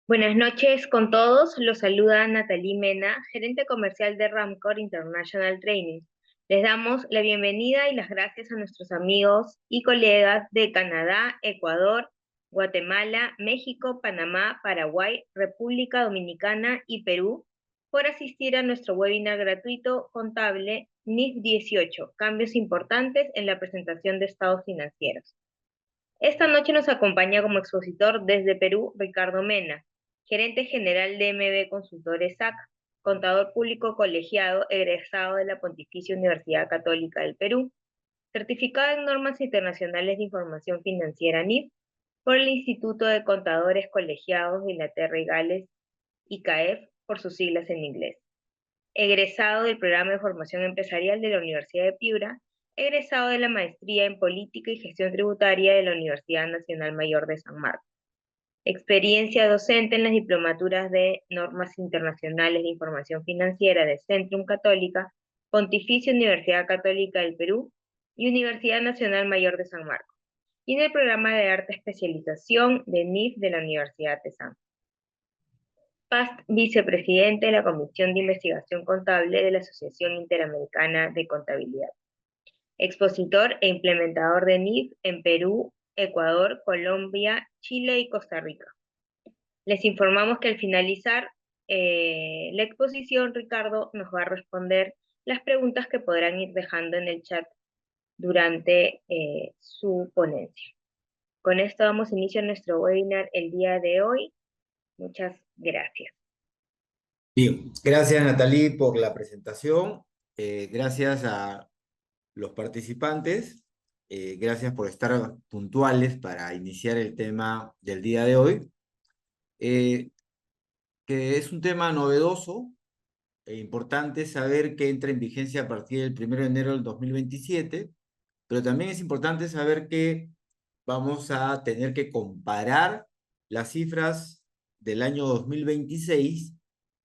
Buenas noches con todos. Los saluda Natalie Mena, gerente comercial de Ramcor International Training. Les damos la bienvenida y las gracias a nuestros amigos y colegas de Canadá, Ecuador, Guatemala, México, Panamá, Paraguay, República Dominicana y Perú por asistir a nuestro webinar gratuito contable NIF 18, cambios importantes en la presentación de estados financieros. Esta noche nos acompaña como expositor desde Perú Ricardo Mena, gerente general de MB Consultores SAC, contador público colegiado egresado de la Pontificia Universidad Católica del Perú, certificado en normas internacionales de información financiera NIF por el Instituto de Contadores Colegiados de Inglaterra y Gales, ICAEF por sus siglas en inglés, egresado del programa de formación empresarial de la Universidad de Piura, egresado de la maestría en política y gestión tributaria de la Universidad Nacional Mayor de San Marcos. Experiencia docente en las diplomaturas de normas internacionales de información financiera de Centrum Católica, Pontificia Universidad Católica del Perú y Universidad Nacional Mayor de San Marcos, y en el programa de alta especialización de NIF de la Universidad de San. Past vicepresidente de la Comisión de Investigación Contable de la Asociación Interamericana de Contabilidad. Expositor e implementador de NIF en Perú, Ecuador, Colombia, Chile y Costa Rica. Les informamos que al finalizar la exposición, Ricardo nos va a responder las preguntas que podrán ir dejando en el chat durante su ponencia. Con esto damos inicio a nuestro webinar el día de hoy. Muchas gracias. Bien, gracias Natalie por la presentación, gracias a los participantes, gracias por estar puntuales para iniciar el tema del día de hoy, eh, que es un tema novedoso e importante saber que entra en vigencia a partir del 1 de enero del 2027, pero también es importante saber que vamos a tener que comparar las cifras del año 2026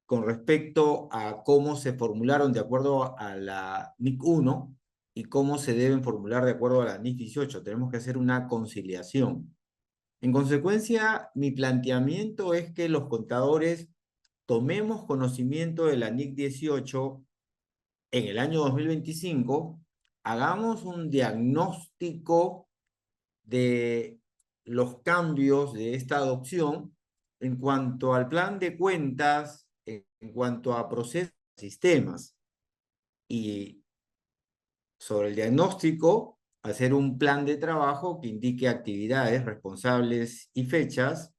con respecto a cómo se formularon de acuerdo a la NIC 1 y cómo se deben formular de acuerdo a la NIC 18. Tenemos que hacer una conciliación. En consecuencia, mi planteamiento es que los contadores tomemos conocimiento de la NIC 18 en el año 2025, hagamos un diagnóstico de los cambios de esta adopción en cuanto al plan de cuentas, en cuanto a procesos, sistemas, y sobre el diagnóstico, hacer un plan de trabajo que indique actividades, responsables y fechas,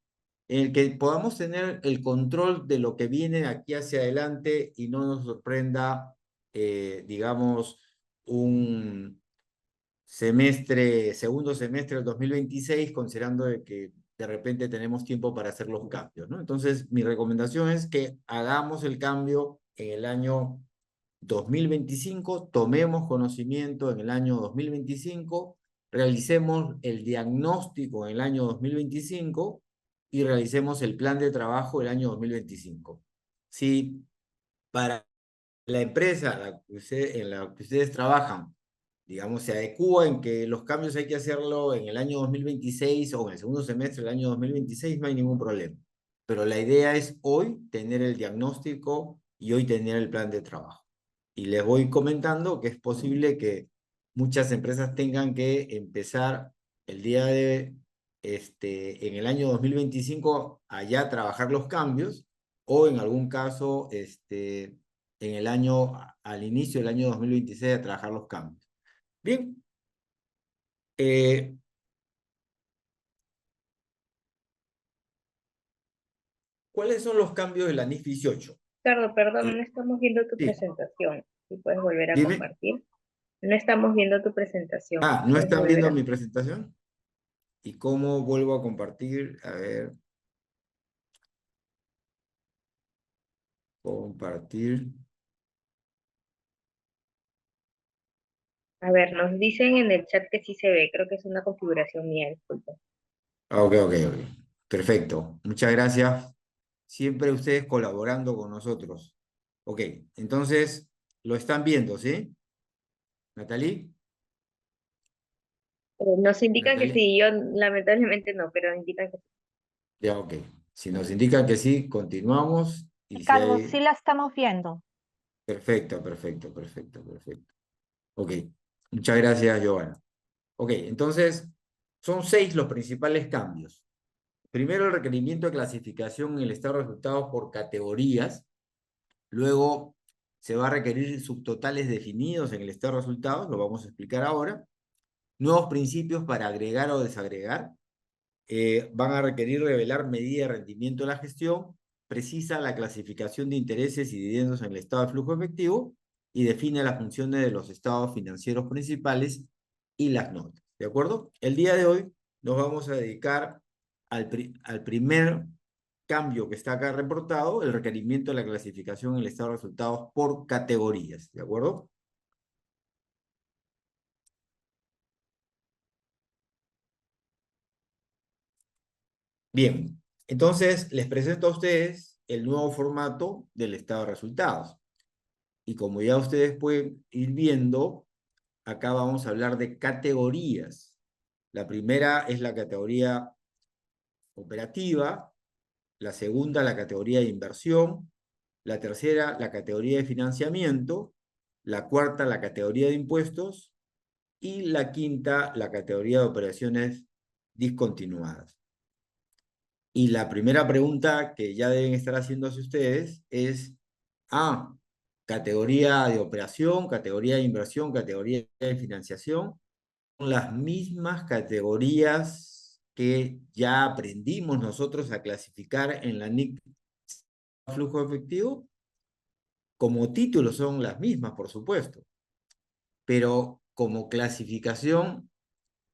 en el que podamos tener el control de lo que viene de aquí hacia adelante y no nos sorprenda, digamos, un segundo semestre del 2026, considerando de que de repente tenemos tiempo para hacer los cambios, ¿no? Entonces, mi recomendación es que hagamos el cambio en el año 2025, tomemos conocimiento en el año 2025, realicemos el diagnóstico en el año 2025 y realicemos el plan de trabajo el año 2025. Si para la empresa en la que ustedes trabajan, digamos, se adecúa en que los cambios hay que hacerlo en el año 2026 o en el segundo semestre del año 2026, no hay ningún problema. Pero la idea es hoy tener el diagnóstico y hoy tener el plan de trabajo. Y les voy comentando que es posible que muchas empresas tengan que empezar el día de, en el año 2025 allá a trabajar los cambios o en algún caso, en el año, al inicio del año 2026 a trabajar los cambios. Bien, ¿cuáles son los cambios de la NIF 18? Ricardo, perdón, no estamos viendo tu Sí, presentación. Si puedes volver a dime. compartir. No estamos viendo tu presentación. Ah, ¿no ¿Puedes están volver viendo a... mi presentación? ¿Y cómo vuelvo a compartir? A ver, compartir. A ver, nos dicen en el chat que sí se ve. Creo que es una configuración mía, disculpa. Ah, ok, ok, ok. Perfecto. Muchas gracias. Siempre ustedes colaborando con nosotros. Ok, entonces, lo están viendo, ¿sí? ¿Natalie? Nos indican que ¿Natalie? sí, yo lamentablemente no, pero indican que sí. Ya, ok. Si nos indican que sí, continuamos. Y si Carlos, sí hay... la estamos viendo. Perfecto, perfecto, perfecto, perfecto. Ok, muchas gracias, Giovanna. Ok, entonces, son 6 los principales cambios. Primero, el requerimiento de clasificación en el estado de resultados por categorías. Luego, se va a requerir subtotales definidos en el estado de resultados, lo vamos a explicar ahora. Nuevos principios para agregar o desagregar. Van a requerir revelar medida de rendimiento de la gestión, precisa la clasificación de intereses y dividendos en el estado de flujo efectivo y define las funciones de los estados financieros principales y las notas. ¿De acuerdo? El día de hoy nos vamos a dedicar al primer cambio que está acá reportado, el requerimiento de la clasificación en el estado de resultados por categorías. ¿De acuerdo? Bien, entonces les presento a ustedes el nuevo formato del estado de resultados. Y como ya ustedes pueden ir viendo, acá vamos a hablar de categorías. La primera es la categoría operativa, la segunda la categoría de inversión, la tercera la categoría de financiamiento, la cuarta la categoría de impuestos y la quinta la categoría de operaciones discontinuadas. Y la primera pregunta que ya deben estar haciéndose ustedes es, categoría de operación, categoría de inversión, categoría de financiación, son las mismas categorías que ya aprendimos nosotros a clasificar en la NIC flujo efectivo. Como título son las mismas, por supuesto, pero como clasificación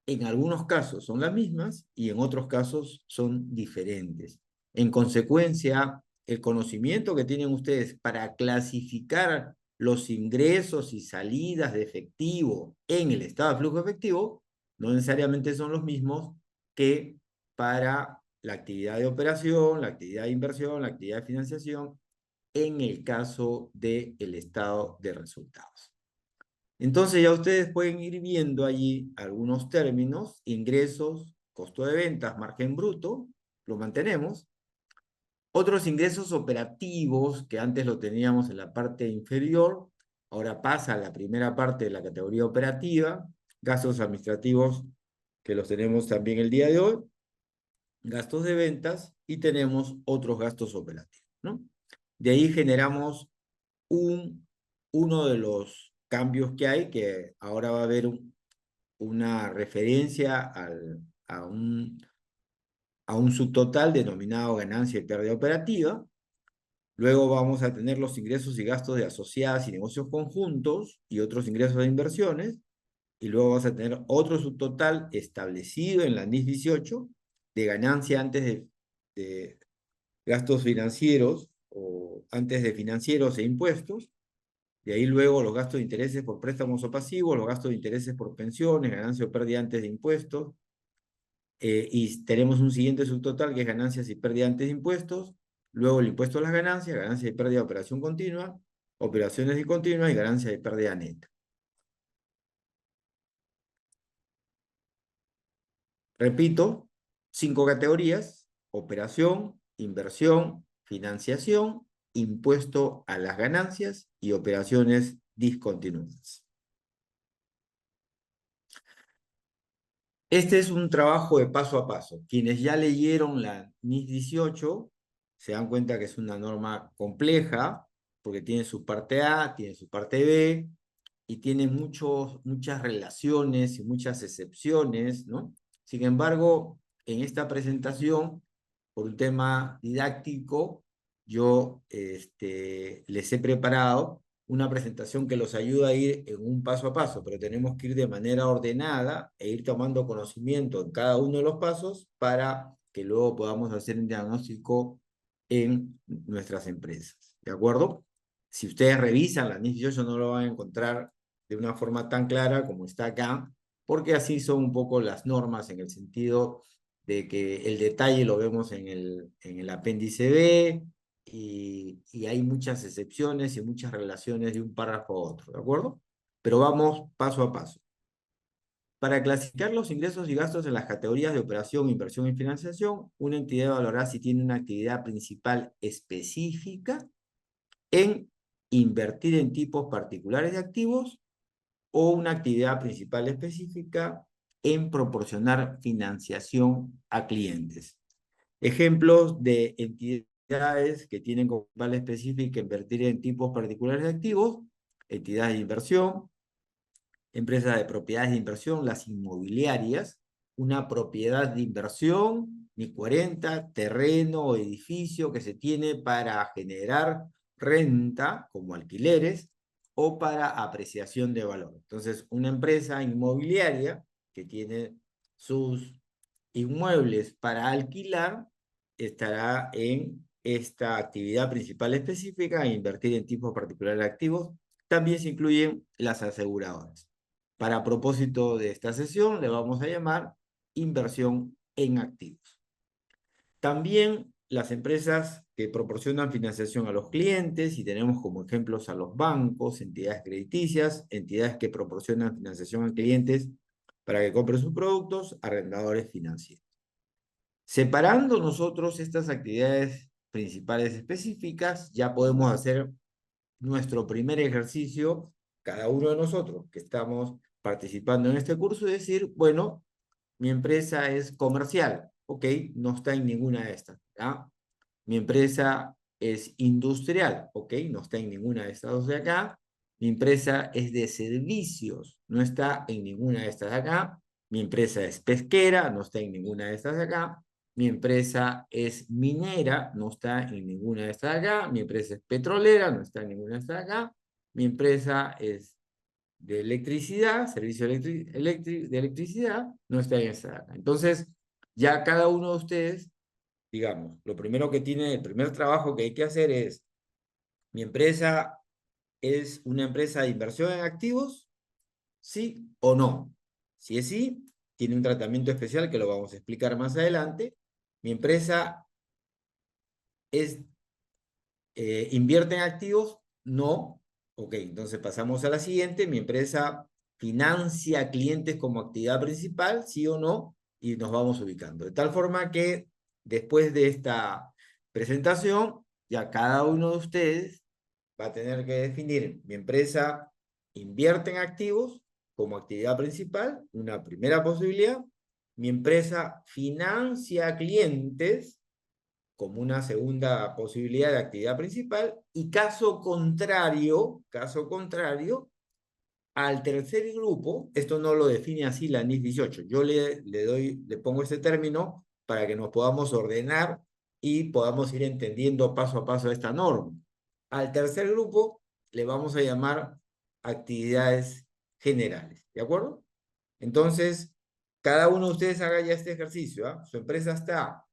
en algunos casos son las mismas y en otros casos son diferentes. En consecuencia, el conocimiento que tienen ustedes para clasificar los ingresos y salidas de efectivo en el estado de flujo efectivo no necesariamente son los mismos que para la actividad de operación, la actividad de inversión, la actividad de financiación, en el caso del estado de resultados. Entonces ya ustedes pueden ir viendo allí algunos términos: ingresos, costo de ventas, margen bruto, lo mantenemos. Otros ingresos operativos que antes lo teníamos en la parte inferior, ahora pasa a la primera parte de la categoría operativa. Gastos administrativos, que los tenemos también el día de hoy, gastos de ventas y tenemos otros gastos operativos, ¿no? De ahí generamos uno de los cambios que hay, que ahora va a haber una referencia a un subtotal denominado ganancia y pérdida operativa. Luego vamos a tener los ingresos y gastos de asociadas y negocios conjuntos y otros ingresos de inversiones. Y luego vas a tener otro subtotal establecido en la NIS 18 de ganancia antes de gastos financieros o antes de financieros e impuestos. De ahí luego los gastos de intereses por préstamos o pasivos, los gastos de intereses por pensiones, ganancia o pérdida antes de impuestos. Y tenemos un siguiente subtotal que es ganancias y pérdida antes de impuestos. Luego el impuesto a las ganancias, ganancia y pérdida de operación continua, operaciones discontinuas y ganancia y pérdida neta. Repito, 5 categorías: operación, inversión, financiación, impuesto a las ganancias y operaciones discontinuadas. Este es un trabajo de paso a paso. Quienes ya leyeron la NIS 18 se dan cuenta que es una norma compleja porque tiene su parte A, tiene su parte B y tiene muchas relaciones y muchas excepciones, ¿no? Sin embargo, en esta presentación, por un tema didáctico, yo les he preparado una presentación que los ayuda a ir en un paso a paso, pero tenemos que ir de manera ordenada e ir tomando conocimiento en cada uno de los pasos para que luego podamos hacer un diagnóstico en nuestras empresas. ¿De acuerdo? Si ustedes revisan la NIS 18 no lo van a encontrar de una forma tan clara como está acá, porque así son un poco las normas en el sentido de que el detalle lo vemos en el apéndice B y hay muchas excepciones y muchas relaciones de un párrafo a otro, ¿de acuerdo? Pero vamos paso a paso. Para clasificar los ingresos y gastos en las categorías de operación, inversión y financiación, una entidad valorará si tiene una actividad principal específica en invertir en tipos particulares de activos o una actividad principal específica en proporcionar financiación a clientes. Ejemplos de entidades que tienen como principal específica invertir en tipos particulares de activos: entidades de inversión, empresas de propiedades de inversión, las inmobiliarias, una propiedad de inversión, ni 40, terreno o edificio que se tiene para generar renta como alquileres o para apreciación de valor. Entonces, una empresa inmobiliaria que tiene sus inmuebles para alquilar estará en esta actividad principal específica, invertir en tipos particulares de activos. También se incluyen las aseguradoras. Para propósito de esta sesión, le vamos a llamar inversión en activos. También las empresas que proporcionan financiación a los clientes, y tenemos como ejemplos a los bancos, entidades crediticias, entidades que proporcionan financiación a clientes para que compren sus productos, arrendadores financieros. Separando nosotros estas actividades principales específicas, ya podemos hacer nuestro primer ejercicio, cada uno de nosotros que estamos participando en este curso, y decir, bueno, mi empresa es comercial, ok, no está en ninguna de estas, ¿ya? Mi empresa es industrial, ok, no está en ninguna de estas dos de acá. Mi empresa es de servicios, no está en ninguna de estas de acá. Mi empresa es pesquera, no está en ninguna de estas de acá. Mi empresa es minera, no está en ninguna de estas de acá. Mi empresa es petrolera, no está en ninguna de estas de acá. Mi empresa es de electricidad, servicio de electricidad, no está en esta de acá. Entonces, ya cada uno de ustedes, digamos, lo primero que tiene, el primer trabajo que hay que hacer es, ¿mi empresa es una empresa de inversión en activos? ¿Sí o no? Si es sí, tiene un tratamiento especial que lo vamos a explicar más adelante. ¿Mi empresa es, invierte en activos? No. Ok, entonces pasamos a la siguiente. ¿Mi empresa financia clientes como actividad principal? ¿Sí o no? Y nos vamos ubicando. De tal forma que después de esta presentación, ya cada uno de ustedes va a tener que definir: mi empresa invierte en activos como actividad principal, una primera posibilidad. Mi empresa financia clientes como una segunda posibilidad de actividad principal, y caso contrario, al tercer grupo, esto no lo define así la NIS 18, yo le pongo este término para que nos podamos ordenar y podamos ir entendiendo paso a paso esta norma. Al tercer grupo le vamos a llamar actividades generales, ¿de acuerdo? Entonces, cada uno de ustedes haga ya este ejercicio, ¿ah? Su empresa está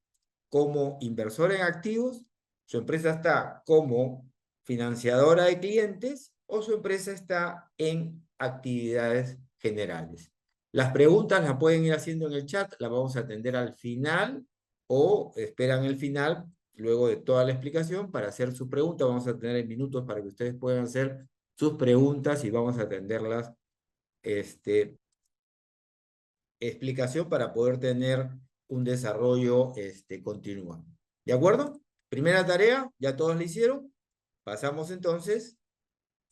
como inversora en activos, su empresa está como financiadora de clientes, o su empresa está en actividades generales. Las preguntas las pueden ir haciendo en el chat, las vamos a atender al final, o esperan el final, luego de toda la explicación, para hacer su pregunta. Vamos a tener minutos para que ustedes puedan hacer sus preguntas y vamos a atenderlas, explicación para poder tener un desarrollo continuado. ¿De acuerdo? Primera tarea, ya todos la hicieron. Pasamos entonces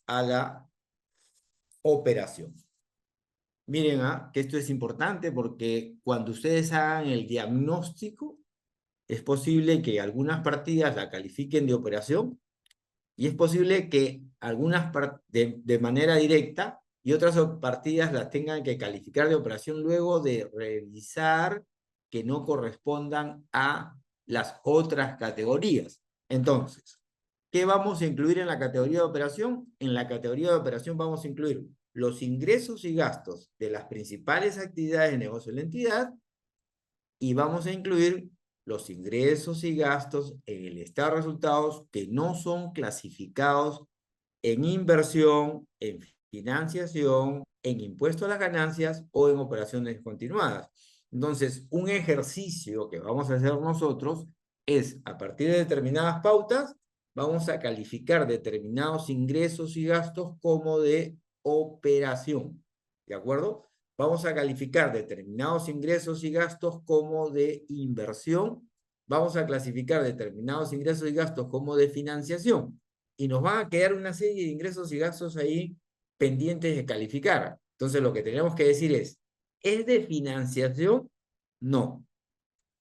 a la operación. Miren, que esto es importante porque cuando ustedes hagan el diagnóstico, es posible que algunas partidas la califiquen de operación, y es posible que algunas de manera directa y otras partidas las tengan que calificar de operación luego de revisar que no correspondan a las otras categorías. Entonces, ¿qué vamos a incluir en la categoría de operación? En la categoría de operación vamos a incluir los ingresos y gastos de las principales actividades de negocio de la entidad, y vamos a incluir los ingresos y gastos en el estado de resultados que no son clasificados en inversión, en financiación, en impuesto a las ganancias o en operaciones continuadas. Entonces, un ejercicio que vamos a hacer nosotros es, a partir de determinadas pautas, vamos a calificar determinados ingresos y gastos como de operación. ¿De acuerdo? vamos a calificar determinados ingresos y gastos como de inversión, vamos a clasificar determinados ingresos y gastos como de financiación, y nos van a quedar una serie de ingresos y gastos ahí pendientes de calificar. Entonces, lo que tenemos que decir ¿es de financiación? No.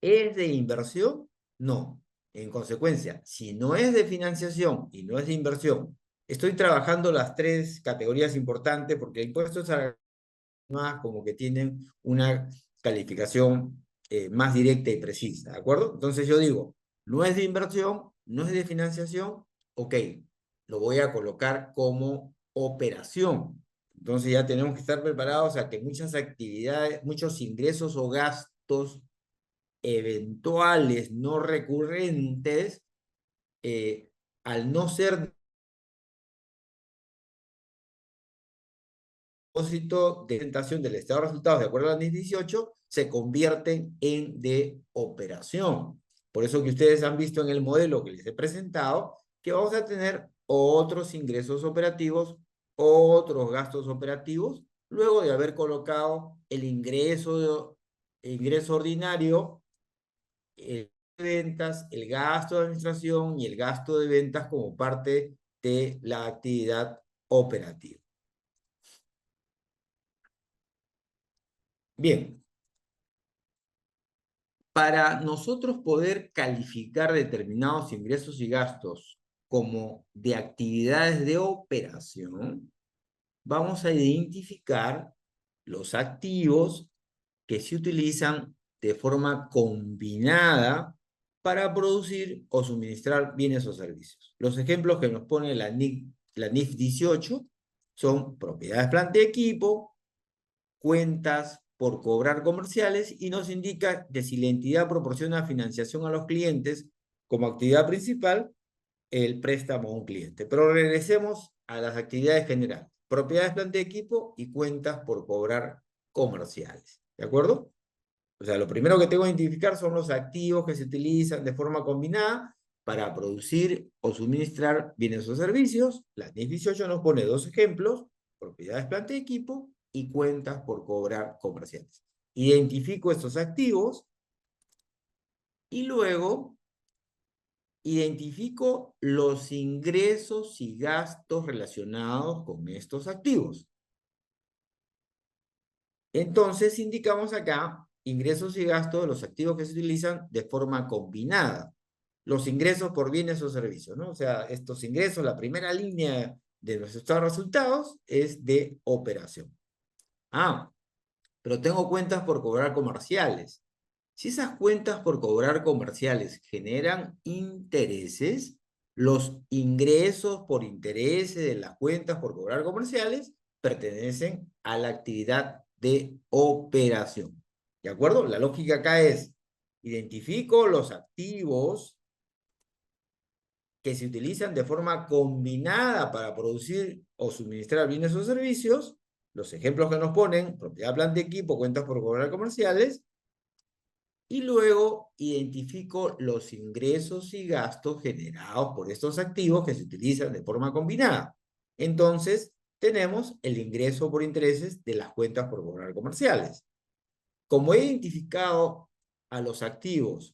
¿Es de inversión? No. En consecuencia, si no es de financiación y no es de inversión, estoy trabajando las tres categorías importantes porque el impuesto es más como que tienen una calificación más directa y precisa, ¿de acuerdo? Entonces yo digo, no es de inversión, no es de financiación, ok, lo voy a colocar como operación. Entonces ya tenemos que estar preparados a que muchas actividades, muchos ingresos o gastos eventuales no recurrentes, al no ser depósito de presentación del estado de resultados de acuerdo a la NIF 18, se convierten en de operación. Por eso que ustedes han visto en el modelo que les he presentado, que vamos a tener otros ingresos operativos, otros gastos operativos, luego de haber colocado el ingreso ordinario, el de ventas, el gasto de administración y el gasto de ventas como parte de la actividad operativa. Bien, para nosotros poder calificar determinados ingresos y gastos como de actividades de operación, vamos a identificar los activos que se utilizan de forma combinada para producir o suministrar bienes o servicios. Los ejemplos que nos pone la NIF 18 son propiedades, planta y equipo, cuentas por cobrar comerciales, y nos indica que si la entidad proporciona financiación a los clientes como actividad principal, el préstamo a un cliente. Pero regresemos a las actividades generales: propiedades, planta y equipo y cuentas por cobrar comerciales. ¿De acuerdo? O sea, lo primero que tengo que identificar son los activos que se utilizan de forma combinada para producir o suministrar bienes o servicios. La NIF 18 nos pone dos ejemplos: propiedades, planta y equipo y cuentas por cobrar comerciales. Identifico estos activos y luego identifico los ingresos y gastos relacionados con estos activos. Entonces indicamos acá ingresos y gastos de los activos que se utilizan de forma combinada. Los ingresos por bienes o servicios, ¿no? O sea, estos ingresos, la primera línea de nuestros resultados es de operación. Ah, pero tengo cuentas por cobrar comerciales. Si esas cuentas por cobrar comerciales generan intereses, los ingresos por intereses de las cuentas por cobrar comerciales pertenecen a la actividad de operación. ¿De acuerdo? La lógica acá es: identifico los activos que se utilizan de forma combinada para producir o suministrar bienes o servicios. Los ejemplos que nos ponen: propiedad, planta y equipo, cuentas por cobrar comerciales. Y luego identifico los ingresos y gastos generados por estos activos que se utilizan de forma combinada. Entonces, tenemos el ingreso por intereses de las cuentas por cobrar comerciales. Como he identificado a los activos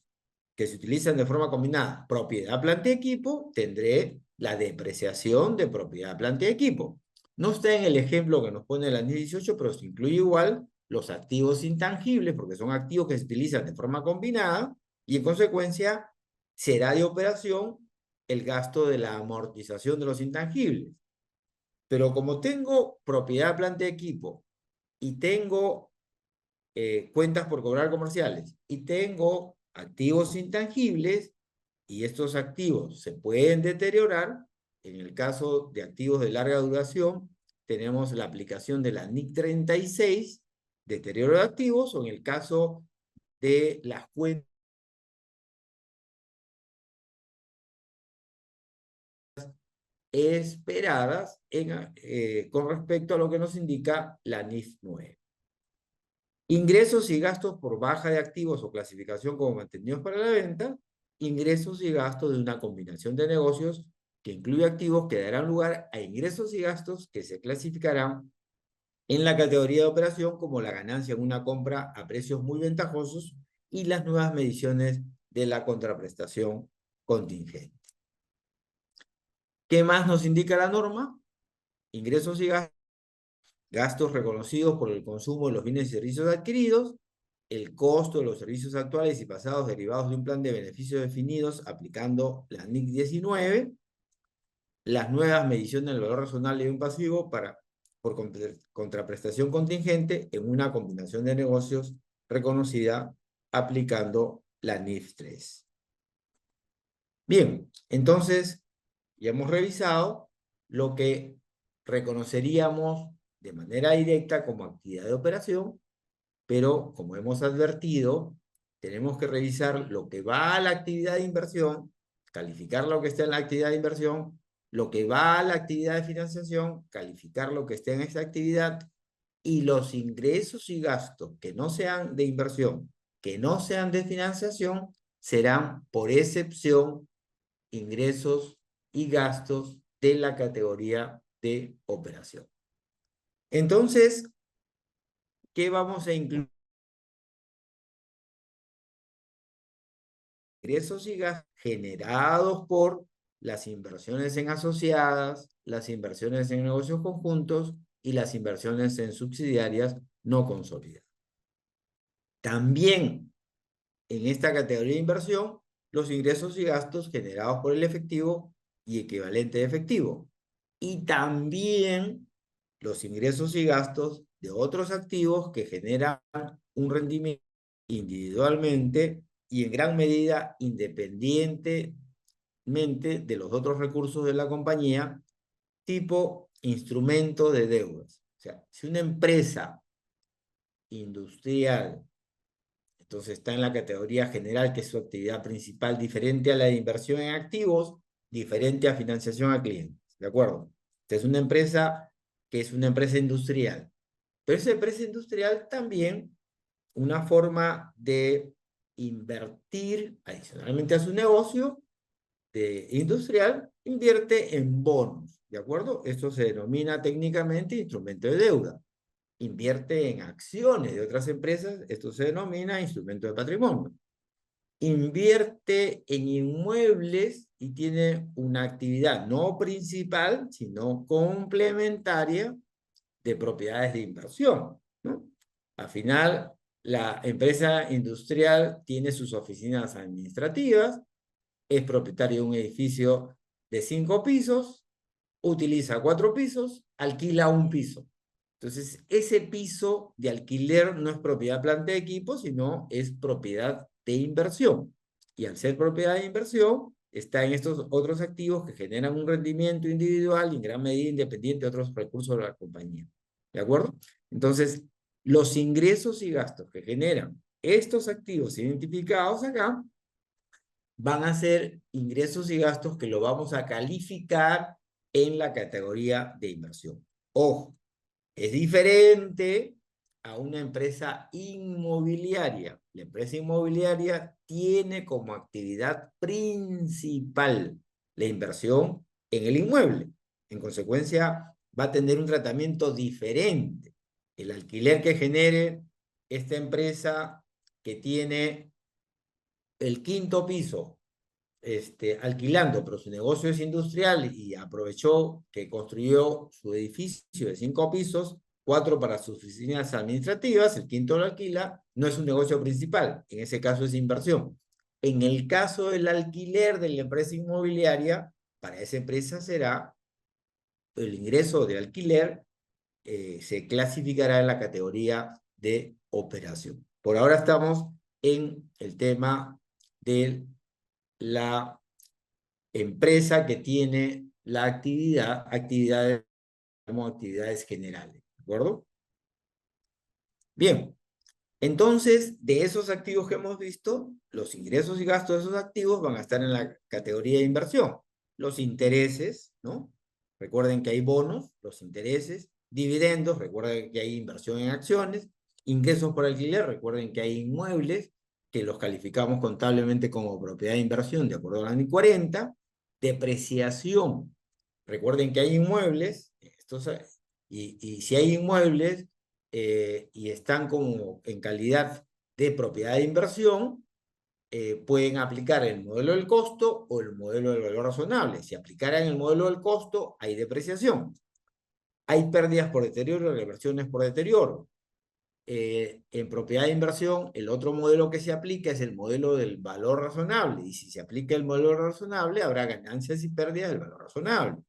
que se utilizan de forma combinada, propiedad, planta y equipo, tendré la depreciación de propiedad, planta y equipo. No está en el ejemplo que nos pone la NIF 18, pero se incluye igual los activos intangibles, porque son activos que se utilizan de forma combinada, y en consecuencia será de operación el gasto de la amortización de los intangibles. Pero como tengo propiedad, planta y equipo, y tengo cuentas por cobrar comerciales, y tengo activos intangibles, y estos activos se pueden deteriorar, en el caso de activos de larga duración, tenemos la aplicación de la NIC 36, deterioro de activos, o en el caso de las cuentas esperadas con respecto a lo que nos indica la NIF 9. Ingresos y gastos por baja de activos o clasificación como mantenidos para la venta. Ingresos y gastos de una combinación de negocios que incluye activos que darán lugar a ingresos y gastos que se clasificarán en la categoría de operación, como la ganancia en una compra a precios muy ventajosos y las nuevas mediciones de la contraprestación contingente. ¿Qué más nos indica la norma? Ingresos y gastos reconocidos por el consumo de los bienes y servicios adquiridos, el costo de los servicios actuales y pasados derivados de un plan de beneficios definidos aplicando la NIC 19, las nuevas mediciones del valor razonable de un pasivo por contraprestación contingente en una combinación de negocios reconocida aplicando la NIF 3. Bien, entonces ya hemos revisado lo que reconoceríamos de manera directa como actividad de operación, pero como hemos advertido, tenemos que revisar lo que va a la actividad de inversión, calificar lo que está en la actividad de inversión, lo que va a la actividad de financiación, calificar lo que está en esa actividad, y los ingresos y gastos que no sean de inversión, que no sean de financiación, serán por excepción ingresos y gastos de la categoría de operación. Entonces, ¿qué vamos a incluir? Ingresos y gastos generados por las inversiones en asociadas, las inversiones en negocios conjuntos y las inversiones en subsidiarias no consolidadas. También en esta categoría de inversión, los ingresos y gastos generados por el efectivo y equivalente de efectivo. Y también los ingresos y gastos de otros activos que generan un rendimiento individualmente y en gran medida independientemente de los otros recursos de la compañía, tipo instrumento de deudas. O sea, si una empresa industrial, entonces está en la categoría general, que es su actividad principal, diferente a la de inversión en activos, diferente a financiación a clientes, ¿de acuerdo? Esta es una empresa que es una empresa industrial, pero esa empresa industrial también, una forma de invertir adicionalmente a su negocio industrial, invierte en bonos, ¿de acuerdo? Esto se denomina técnicamente instrumento de deuda. Invierte en acciones de otras empresas, esto se denomina instrumento de patrimonio. Invierte en inmuebles y tiene una actividad no principal, sino complementaria de propiedades de inversión, ¿no? Al final, la empresa industrial tiene sus oficinas administrativas, es propietario de un edificio de 5 pisos, utiliza 4 pisos, alquila un piso. Entonces, ese piso de alquiler no es propiedad planta de equipo, sino es propiedad de inversión. Y al ser propiedad de inversión, está en estos otros activos que generan un rendimiento individual y en gran medida independiente de otros recursos de la compañía. ¿De acuerdo? Entonces, los ingresos y gastos que generan estos activos identificados acá van a ser ingresos y gastos que lo vamos a calificar en la categoría de inversión. Ojo, es diferente a una empresa inmobiliaria. La empresa inmobiliaria tiene como actividad principal la inversión en el inmueble. En consecuencia, va a tener un tratamiento diferente. El alquiler que genere esta empresa que tiene el quinto piso alquilando, pero su negocio es industrial y aprovechó que construyó su edificio de 5 pisos, 4 para sus oficinas administrativas, el quinto lo alquila, no es un negocio principal, en ese caso es inversión. En el caso del alquiler de la empresa inmobiliaria, para esa empresa será el ingreso de alquiler, se clasificará en la categoría de operación. Por ahora estamos en el tema de la empresa que tiene la actividades como actividades generales, ¿de acuerdo? Bien, entonces, de esos activos que hemos visto, los ingresos y gastos de esos activos van a estar en la categoría de inversión. Los intereses, ¿no? Recuerden que hay bonos, los intereses, dividendos, recuerden que hay inversión en acciones, ingresos por alquiler, recuerden que hay inmuebles que los calificamos contablemente como propiedad de inversión de acuerdo a la NI 40, depreciación, recuerden que hay inmuebles, estos Y si hay inmuebles y están como en calidad de propiedad de inversión, pueden aplicar el modelo del costo o el modelo del valor razonable. Si aplicaran el modelo del costo, hay depreciación. Hay pérdidas por deterioro y reversiones por deterioro. En propiedad de inversión, el otro modelo que se aplica es el modelo del valor razonable. Y si se aplica el modelo razonable, habrá ganancias y pérdidas del valor razonable.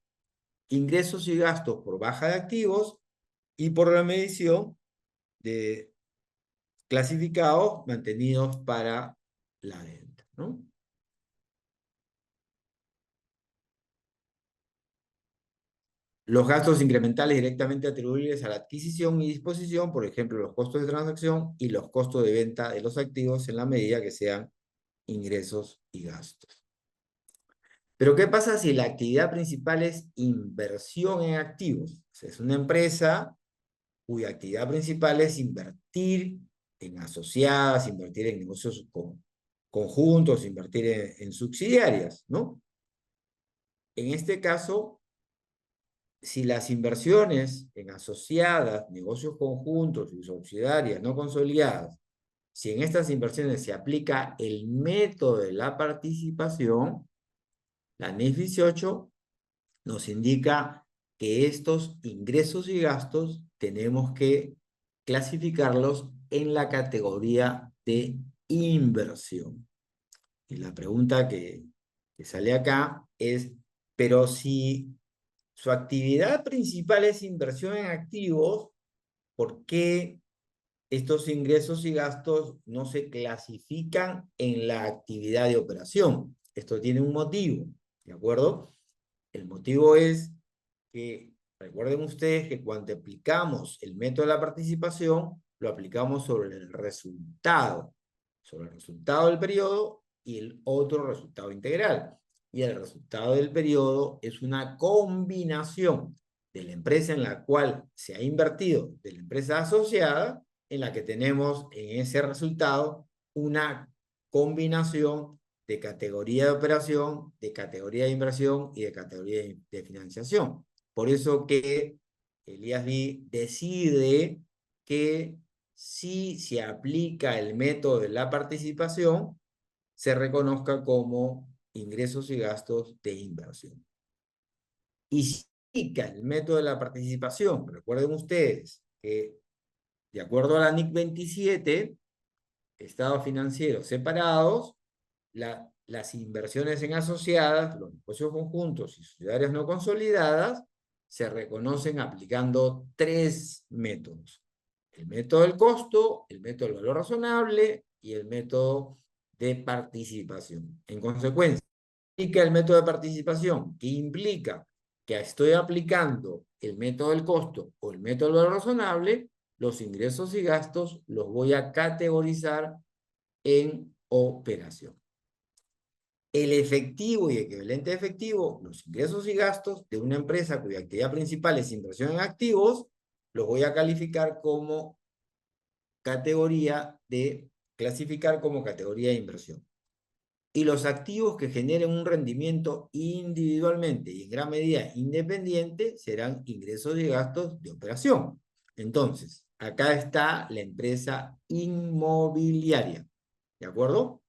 Ingresos y gastos por baja de activos y por la medición de clasificados mantenidos para la venta, ¿no? Los gastos incrementales directamente atribuibles a la adquisición y disposición, por ejemplo, los costos de transacción y los costos de venta de los activos en la medida que sean ingresos y gastos. Pero ¿qué pasa si la actividad principal es inversión en activos? O sea, es una empresa cuya actividad principal es invertir en asociadas, invertir en negocios conjuntos, invertir en subsidiarias, ¿no? En este caso, si las inversiones en asociadas, negocios conjuntos y subsidiarias no consolidadas, si en estas inversiones se aplica el método de la participación, la NIF 18 nos indica que estos ingresos y gastos tenemos que clasificarlos en la categoría de inversión. Y la pregunta que sale acá es, pero si su actividad principal es inversión en activos, ¿por qué estos ingresos y gastos no se clasifican en la actividad de operación? Esto tiene un motivo, ¿de acuerdo? El motivo es que, recuerden ustedes que cuando aplicamos el método de la participación, lo aplicamos sobre el resultado del periodo y el otro resultado integral. Y el resultado del periodo es una combinación de la empresa en la cual se ha invertido, de la empresa asociada, en la que tenemos en ese resultado una combinación de categoría de operación, de categoría de inversión y de categoría de financiación. Por eso que el IASB decide que si se aplica el método de la participación, se reconozca como ingresos y gastos de inversión. Y si aplica el método de la participación, recuerden ustedes que de acuerdo a la NIC 27, estados financieros separados, las inversiones en asociadas, los negocios conjuntos y sociedades no consolidadas, se reconocen aplicando tres métodos. El método del costo, el método del valor razonable y el método de participación. En consecuencia, el método de participación, que implica que estoy aplicando el método del costo o el método del valor razonable, los ingresos y gastos los voy a categorizar en operación. El efectivo y equivalente efectivo, los ingresos y gastos de una empresa cuya actividad principal es inversión en activos, los voy a calificar como clasificar como categoría de inversión. Y los activos que generen un rendimiento individualmente y en gran medida independiente serán ingresos y gastos de operación. Entonces, acá está la empresa inmobiliaria, ¿de acuerdo?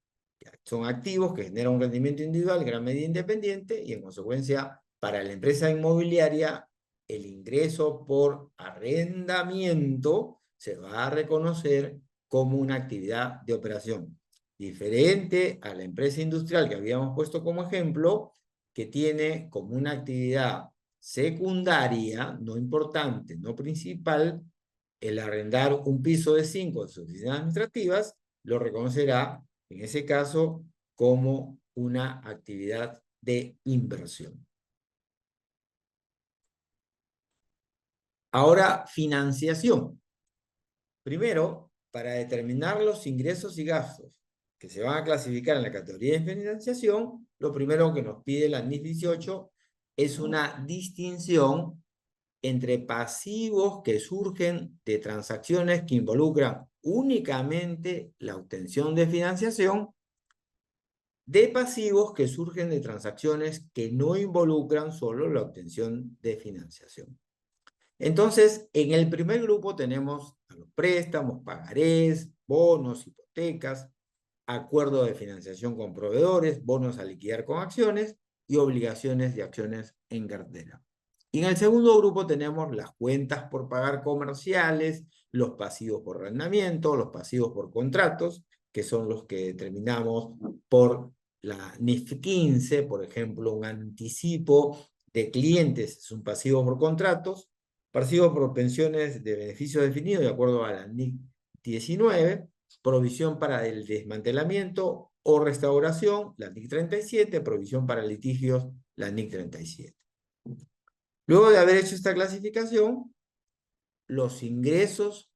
Son activos que generan un rendimiento individual en gran medida independiente y en consecuencia para la empresa inmobiliaria el ingreso por arrendamiento se va a reconocer como una actividad de operación. Diferente a la empresa industrial que habíamos puesto como ejemplo, que tiene como una actividad secundaria, no importante, no principal, el arrendar un piso de 5 de sus oficinas administrativas, lo reconocerá en ese caso como una actividad de inversión. Ahora, financiación. Primero, para determinar los ingresos y gastos que se van a clasificar en la categoría de financiación, lo primero que nos pide la NIF 18 es una distinción entre pasivos que surgen de transacciones que involucran únicamente la obtención de financiación, de pasivos que surgen de transacciones que no involucran solo la obtención de financiación. Entonces, en el primer grupo tenemos a los préstamos, pagarés, bonos, hipotecas, acuerdo de financiación con proveedores, bonos a liquidar con acciones y obligaciones de acciones en cartera. Y en el segundo grupo tenemos las cuentas por pagar comerciales, los pasivos por arrendamiento, los pasivos por contratos, que son los que determinamos por la NIF 15, por ejemplo, un anticipo de clientes es un pasivo por contratos, pasivo por pensiones de beneficio definido de acuerdo a la NIF 19, provisión para el desmantelamiento o restauración, la NIC 37, provisión para litigios, la NIC 37. Luego de haber hecho esta clasificación, los ingresos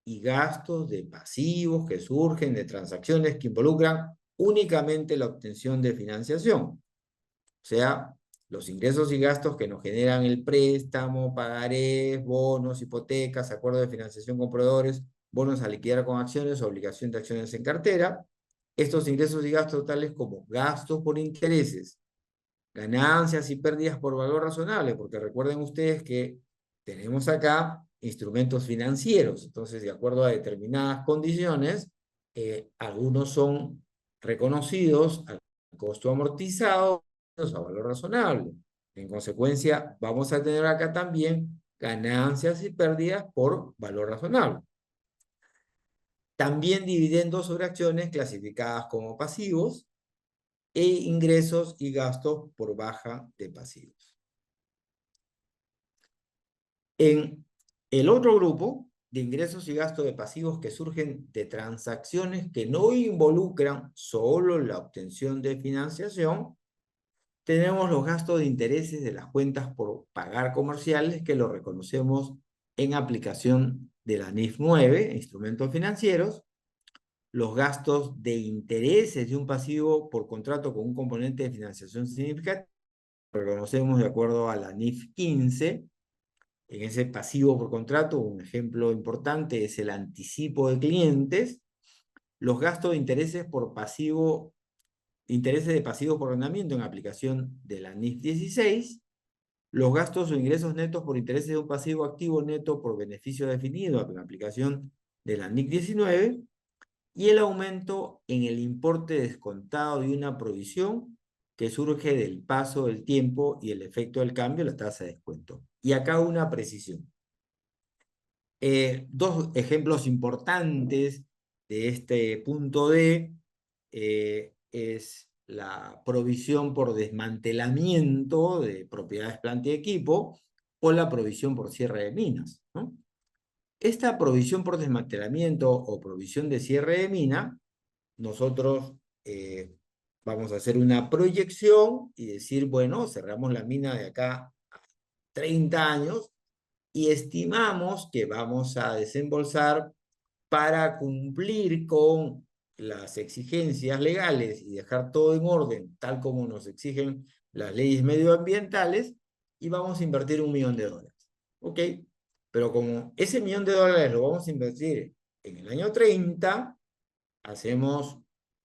y gastos de pasivos que surgen de transacciones que involucran únicamente la obtención de financiación. O sea, los ingresos y gastos que nos generan el préstamo, pagarés, bonos, hipotecas, acuerdos de financiación con proveedores, bonos a liquidar con acciones, obligación de acciones en cartera. Estos ingresos y gastos tales como gastos por intereses, ganancias y pérdidas por valor razonable, porque recuerden ustedes que tenemos acá instrumentos financieros, entonces de acuerdo a determinadas condiciones, algunos son reconocidos al costo amortizado, a valor razonable. En consecuencia, vamos a tener acá también ganancias y pérdidas por valor razonable. También dividendos sobre acciones clasificadas como pasivos, e ingresos y gastos por baja de pasivos. En el otro grupo de ingresos y gastos de pasivos que surgen de transacciones que no involucran solo la obtención de financiación, tenemos los gastos de intereses de las cuentas por pagar comerciales que lo reconocemos en aplicación de la NIF 9, instrumentos financieros, los gastos de intereses de un pasivo por contrato con un componente de financiación significativo, reconocemos de acuerdo a la NIF 15, en ese pasivo por contrato, un ejemplo importante es el anticipo de clientes, los gastos de intereses por pasivo, intereses de pasivo por arrendamiento en aplicación de la NIF 16, los gastos o ingresos netos por intereses de un pasivo activo neto por beneficio definido en aplicación de la NIC 19, y el aumento en el importe descontado de una provisión que surge del paso del tiempo y el efecto del cambio, la tasa de descuento. Y acá una precisión. Dos ejemplos importantes de este punto D es la provisión por desmantelamiento de propiedades, planta y equipo o la provisión por cierre de minas, ¿no? Esta provisión por desmantelamiento o provisión de cierre de mina, nosotros vamos a hacer una proyección y decir, bueno, cerramos la mina de acá a 30 años y estimamos que vamos a desembolsar para cumplir con las exigencias legales y dejar todo en orden, tal como nos exigen las leyes medioambientales, y vamos a invertir $1.000.000. ¿Ok? Pero como ese $1.000.000 lo vamos a invertir en el año 30, hacemos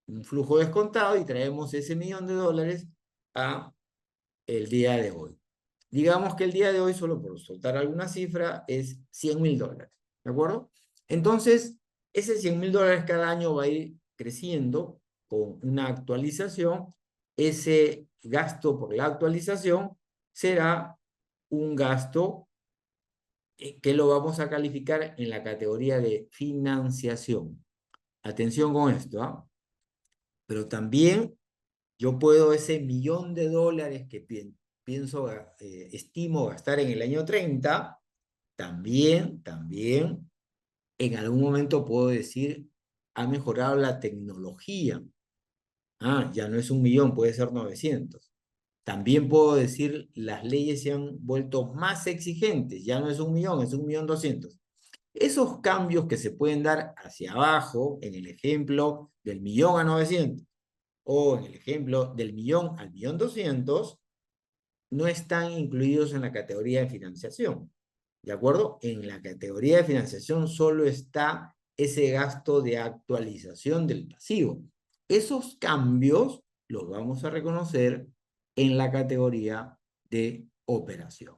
un flujo descontado y traemos ese $1.000.000 a el día de hoy. Digamos que el día de hoy, solo por soltar alguna cifra, es $100.000, ¿de acuerdo? Entonces, ese $100.000 cada año va a ir creciendo con una actualización. Ese gasto por la actualización será un gasto que lo vamos a calificar en la categoría de financiación. Atención con esto, ¿ah? Pero también yo puedo ese $1.000.000 que pienso, estimo gastar en el año 30, también, en algún momento puedo decir, ha mejorado la tecnología. Ah, ya no es 1.000.000, puede ser 900. También puedo decir, las leyes se han vuelto más exigentes, ya no es 1.000.000, es 1.200.000. Esos cambios que se pueden dar hacia abajo, en el ejemplo del 1.000.000 a 900, o en el ejemplo del 1.000.000 al 1.200.000, no están incluidos en la categoría de financiación. ¿De acuerdo? En la categoría de financiación solo está ese gasto de actualización del pasivo. Esos cambios los vamos a reconocer en la categoría de operación.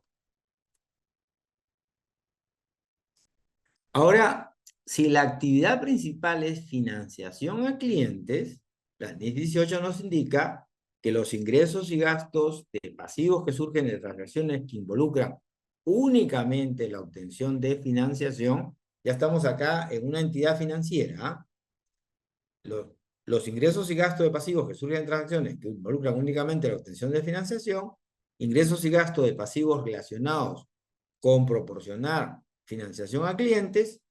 Ahora, si la actividad principal es financiación a clientes, la NIF 18 nos indica que los ingresos y gastos de pasivos que surgen de transacciones que involucran únicamente la obtención de financiación, ya estamos acá en una entidad financiera, ¿ah? Los, los ingresos y gastos de pasivos que surgen de transacciones que involucran únicamente la obtención de financiación, ingresos y gastos de pasivos relacionados con proporcionar financiación a clientes,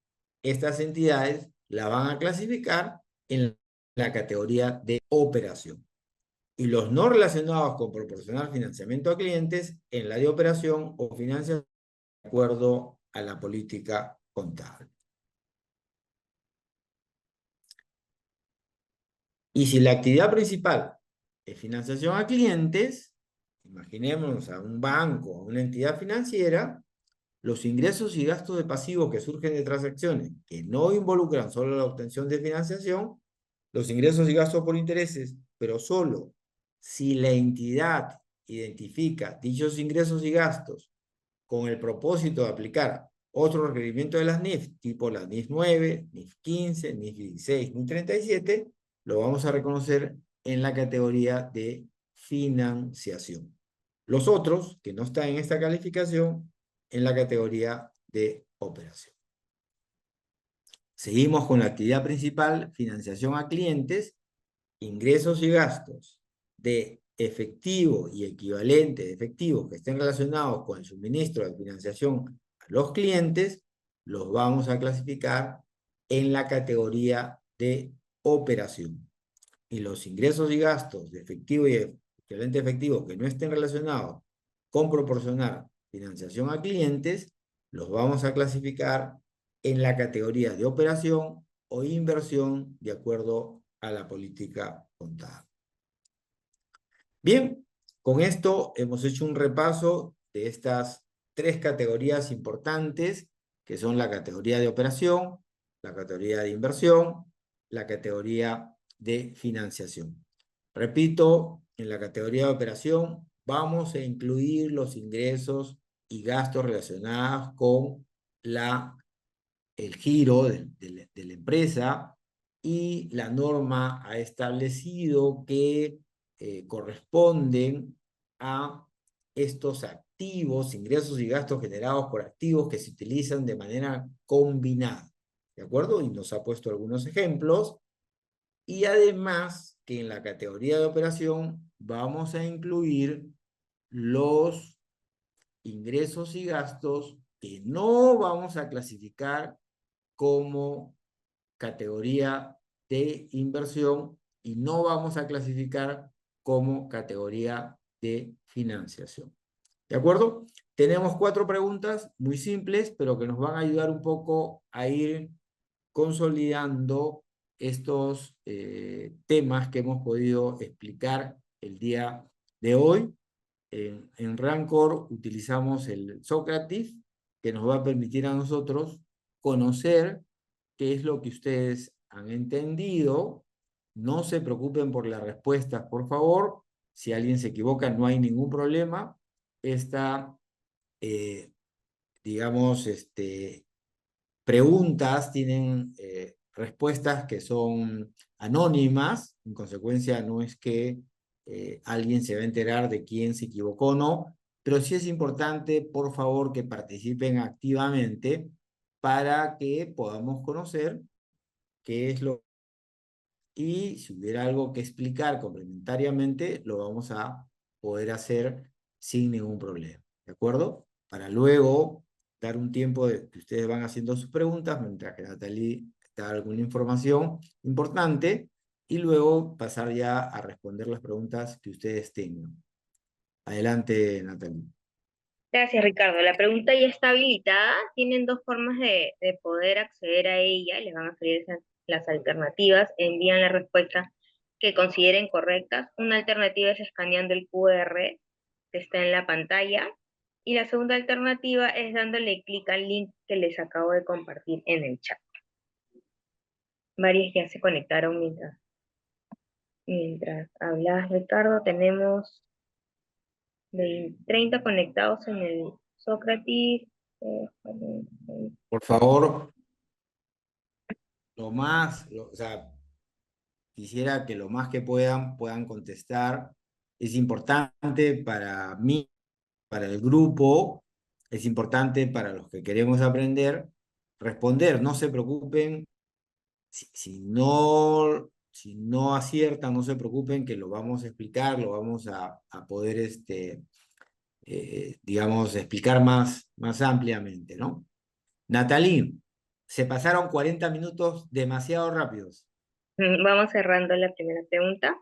estas entidades la van a clasificar en la categoría de operación. Y los no relacionados con proporcionar financiamiento a clientes en la de operación o financiación de acuerdo a la política contable. Y si la actividad principal es financiación a clientes, imaginémonos a un banco, a una entidad financiera, los ingresos y gastos de pasivos que surgen de transacciones que no involucran solo la obtención de financiación, los ingresos y gastos por intereses, pero solo si la entidad identifica dichos ingresos y gastos con el propósito de aplicar otro requerimiento de las NIF, tipo la NIF 9, NIF 15, NIF 16, NIF 37, lo vamos a reconocer en la categoría de financiación. Los otros, que no están en esta calificación, en la categoría de operación. Seguimos con la actividad principal, financiación a clientes, ingresos y gastos de efectivo y equivalente de efectivo que estén relacionados con el suministro de financiación a los clientes, los vamos a clasificar en la categoría de operación. Y los ingresos y gastos de efectivo y equivalente de efectivo que no estén relacionados con proporcionar financiación a clientes, los vamos a clasificar en la categoría de operación o inversión de acuerdo a la política contable. Bien, con esto hemos hecho un repaso de estas tres categorías importantes, que son la categoría de operación, la categoría de inversión, la categoría de financiación. Repito, en la categoría de operación vamos a incluir los ingresos y gastos relacionados con el giro de la empresa, y la norma ha establecido que corresponden a estos activos, ingresos y gastos generados por activos que se utilizan de manera combinada. ¿De acuerdo? Y nos ha puesto algunos ejemplos. Y además que en la categoría de operación vamos a incluir los ingresos y gastos que no vamos a clasificar como categoría de inversión y no vamos a clasificar como categoría de financiación. ¿De acuerdo? Tenemos 4 preguntas muy simples, pero que nos van a ayudar un poco a ir consolidando estos temas que hemos podido explicar el día de hoy. En Rancor utilizamos el Socrative, que nos va a permitir a nosotros conocer qué es lo que ustedes han entendido. No se preocupen por las respuestas, por favor. Si alguien se equivoca, no hay ningún problema. Esta, digamos, preguntas tienen respuestas que son anónimas. En consecuencia, no es que alguien se va a enterar de quién se equivocó o no, pero sí es importante, por favor, que participen activamente para que podamos conocer qué es lo, y si hubiera algo que explicar complementariamente, lo vamos a poder hacer sin ningún problema, ¿de acuerdo? Para luego dar un tiempo de que ustedes van haciendo sus preguntas, mientras que Natalie da alguna información importante, y luego pasar ya a responder las preguntas que ustedes tengan. Adelante, Natalie. Gracias, Ricardo. La pregunta ya está habilitada. Tienen dos formas de poder acceder a ella. Les van a salir las alternativas. Envían la respuesta que consideren correctas. Una alternativa es escaneando el QR que está en la pantalla. Y la segunda alternativa es dándole clic al link que les acabo de compartir en el chat. Varias ya se conectaron mientras hablas, Ricardo. Tenemos 30 conectados en el Sócrates. Por favor, o sea, quisiera que lo más que puedan contestar. Es importante para mí, para el grupo, es importante para los que queremos aprender, responder. No se preocupen si no aciertan, no se preocupen que lo vamos a explicar, lo vamos a poder, digamos, explicar más ampliamente, ¿no? Natalie, se pasaron 40 minutos demasiado rápidos. Vamos cerrando la primera pregunta.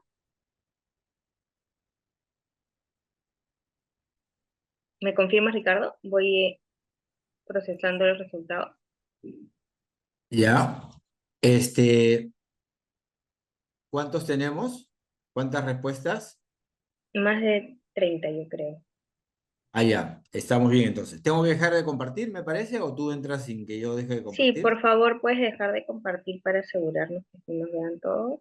¿Me confirma, Ricardo? Voy procesando los resultados. ¿Ya? ¿Cuántos tenemos? ¿Cuántas respuestas? Más de 30, yo creo. Ah, ya, estamos bien entonces. ¿Tengo que dejar de compartir, me parece, o tú entras sin que yo deje de Sí, compartir? por favor, puedes dejar de compartir para asegurarnos que sí nos vean todos.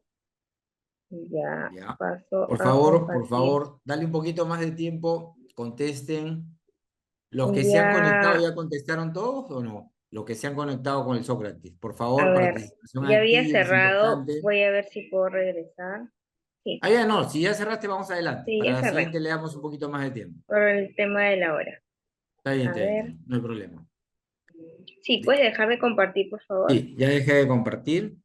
Ya Ya. paso a Por compartir. favor, dale un poquito más de tiempo, contesten. ¿Los que se han conectado Ya, ya contestaron todos o no? Los que se han conectado con el Sócrates. Por a favor, ver, participación ya había activa, es cerrado. importante. Voy a ver si puedo regresar. Sí, Ah, ya no, si ya cerraste, vamos adelante. sí, Para ya la cerré. siguiente le damos un poquito más de tiempo. Por el tema de la hora. A Está ver. bien, no hay problema. Sí, puedes dejar de compartir, por favor. Sí, ya dejé de compartir.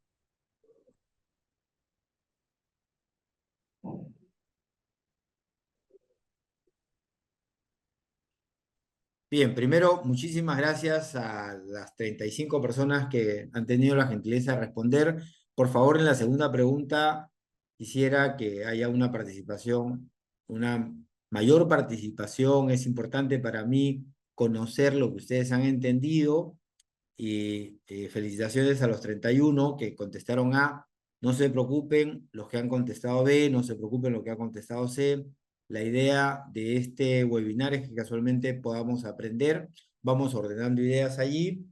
Bien, primero, muchísimas gracias a las 35 personas que han tenido la gentileza de responder. Por favor, en la segunda pregunta, quisiera que haya una participación, una mayor participación. Es importante para mí conocer lo que ustedes han entendido y felicitaciones a los 31 que contestaron A. No se preocupen los que han contestado B, no se preocupen los que han contestado C. La idea de este webinar es que casualmente podamos aprender. Vamos ordenando ideas allí.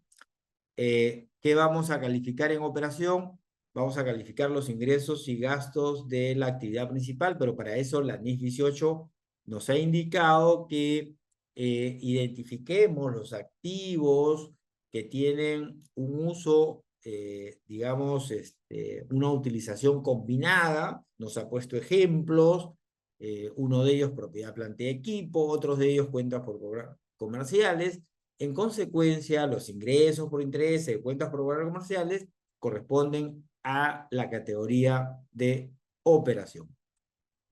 ¿Qué vamos a calificar en operación? Vamos a calificar los ingresos y gastos de la actividad principal, pero para eso la NIF 18 nos ha indicado que identifiquemos los activos que tienen un uso, digamos, una utilización combinada. Nos ha puesto ejemplos, uno de ellos propiedad, planta y equipo, otros de ellos cuentas por cobrar comerciales. En consecuencia, los ingresos por interés de cuentas por cobrar comerciales corresponden a la categoría de operación.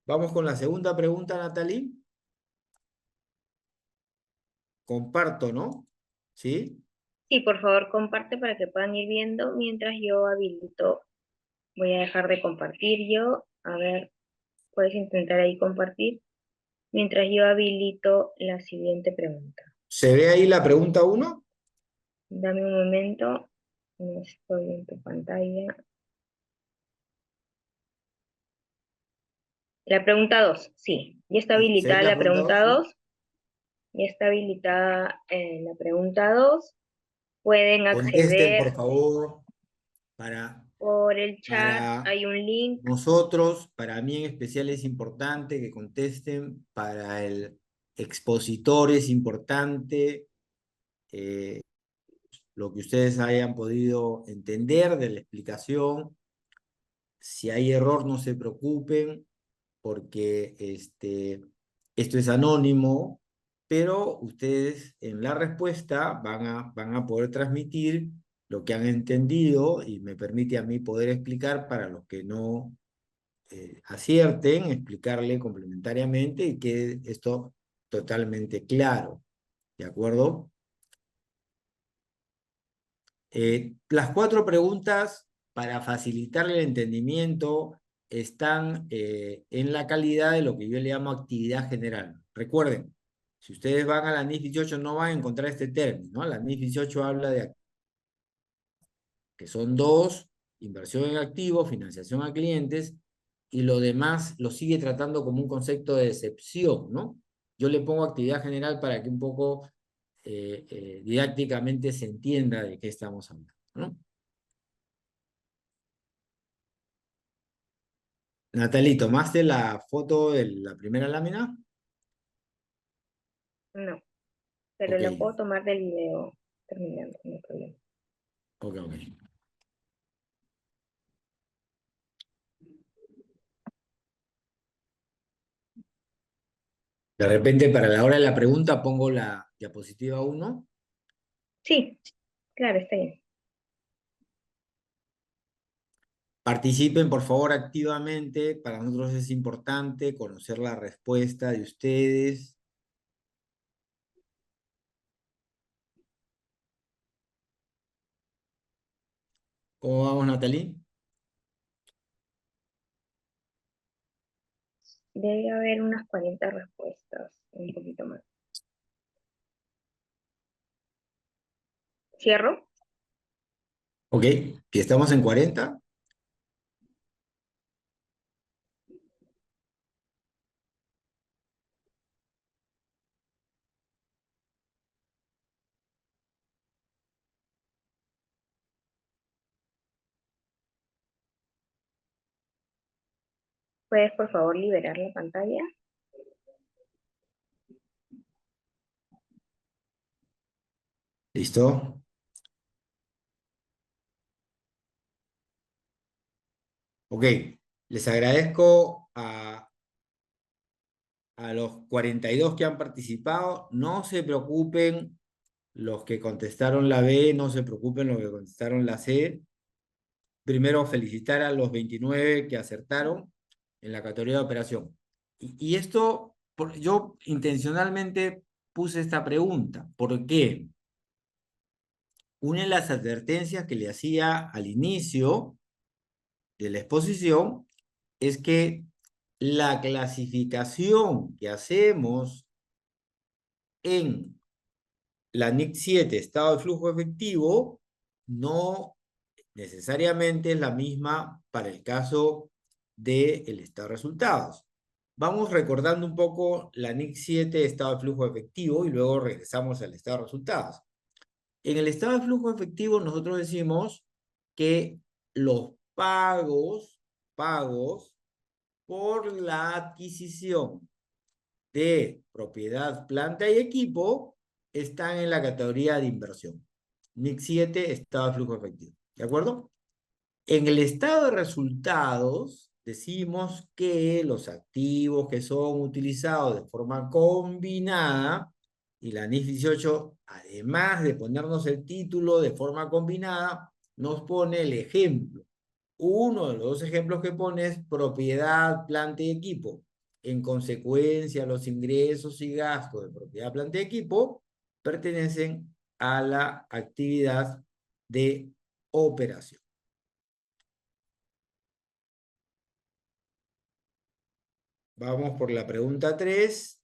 Vamos con la segunda pregunta, Natalie. Comparto, ¿no? ¿Sí? Sí, por favor, comparte para que puedan ir viendo mientras yo habilito. Voy a dejar de compartir yo. A ver, puedes intentar ahí compartir mientras yo habilito la siguiente pregunta. ¿Se ve ahí la pregunta uno? Dame un momento. No estoy en tu pantalla. La pregunta 2, sí. Ya está Sí, ¿se ve habilitada la la pregunta pregunta 2? Sí. 2. Ya está habilitada la pregunta 2. Pueden Contesten, por acceder favor, para, por el chat. para Hay un link. nosotros. Para mí en especial es importante que contesten. Para el expositor es importante. Lo que ustedes hayan podido entender de la explicación. Si hay error, no se preocupen, porque esto es anónimo, pero ustedes en la respuesta van a poder transmitir lo que han entendido y me permite a mí poder explicar para los que no acierten, explicarle complementariamente y quede esto totalmente claro. ¿De acuerdo? Las cuatro preguntas para facilitarle el entendimiento están en la calidad de lo que yo le llamo actividad general. Recuerden, si ustedes van a la NIF 18 no van a encontrar este término, ¿no? La NIF 18 habla de que son dos: inversión en activos, financiación a clientes, y lo demás lo sigue tratando como un concepto de excepción, ¿no? Yo le pongo actividad general para que un poco didácticamente se entienda de qué estamos hablando, ¿no? Natalie, ¿tomaste la foto de la primera lámina? No, pero Ok, la puedo tomar del video terminando, no hay problema. ok. De repente, para la hora de la pregunta, pongo la diapositiva uno. Sí, claro, está bien. Participen, por favor, activamente. Para nosotros es importante conocer la respuesta de ustedes. ¿Cómo vamos, Natalie? Debe haber unas 40 respuestas, un poquito más. ¿Cierro? Ok, si estamos en 40, ¿Puedes, por favor, liberar la pantalla? ¿listo? Ok, les agradezco a los 42 que han participado. No se preocupen los que contestaron la B, no se preocupen los que contestaron la C. Primero, felicitar a los 29 que acertaron en la categoría de operación. Y esto, yo intencionalmente puse esta pregunta. ¿Por qué? Una de las advertencias que le hacía al inicio de la exposición es que la clasificación que hacemos en la NIC 7, estado de flujo efectivo, no necesariamente es la misma para el caso del estado de resultados. Vamos recordando un poco la NIC 7, estado de flujo efectivo, y luego regresamos al estado de resultados. En el estado de flujo efectivo nosotros decimos que los pagos por la adquisición de propiedad, planta y equipo están en la categoría de inversión. NIC 7, estado de flujo efectivo. ¿De acuerdo? En el estado de resultados, decimos que los activos que son utilizados de forma combinada, y la NIF 18, además de ponernos el título de forma combinada, nos pone el ejemplo. Uno de los dos ejemplos que pone es propiedad, planta y equipo. En consecuencia, los ingresos y gastos de propiedad, planta y equipo pertenecen a la actividad de operación. Vamos por la pregunta 3.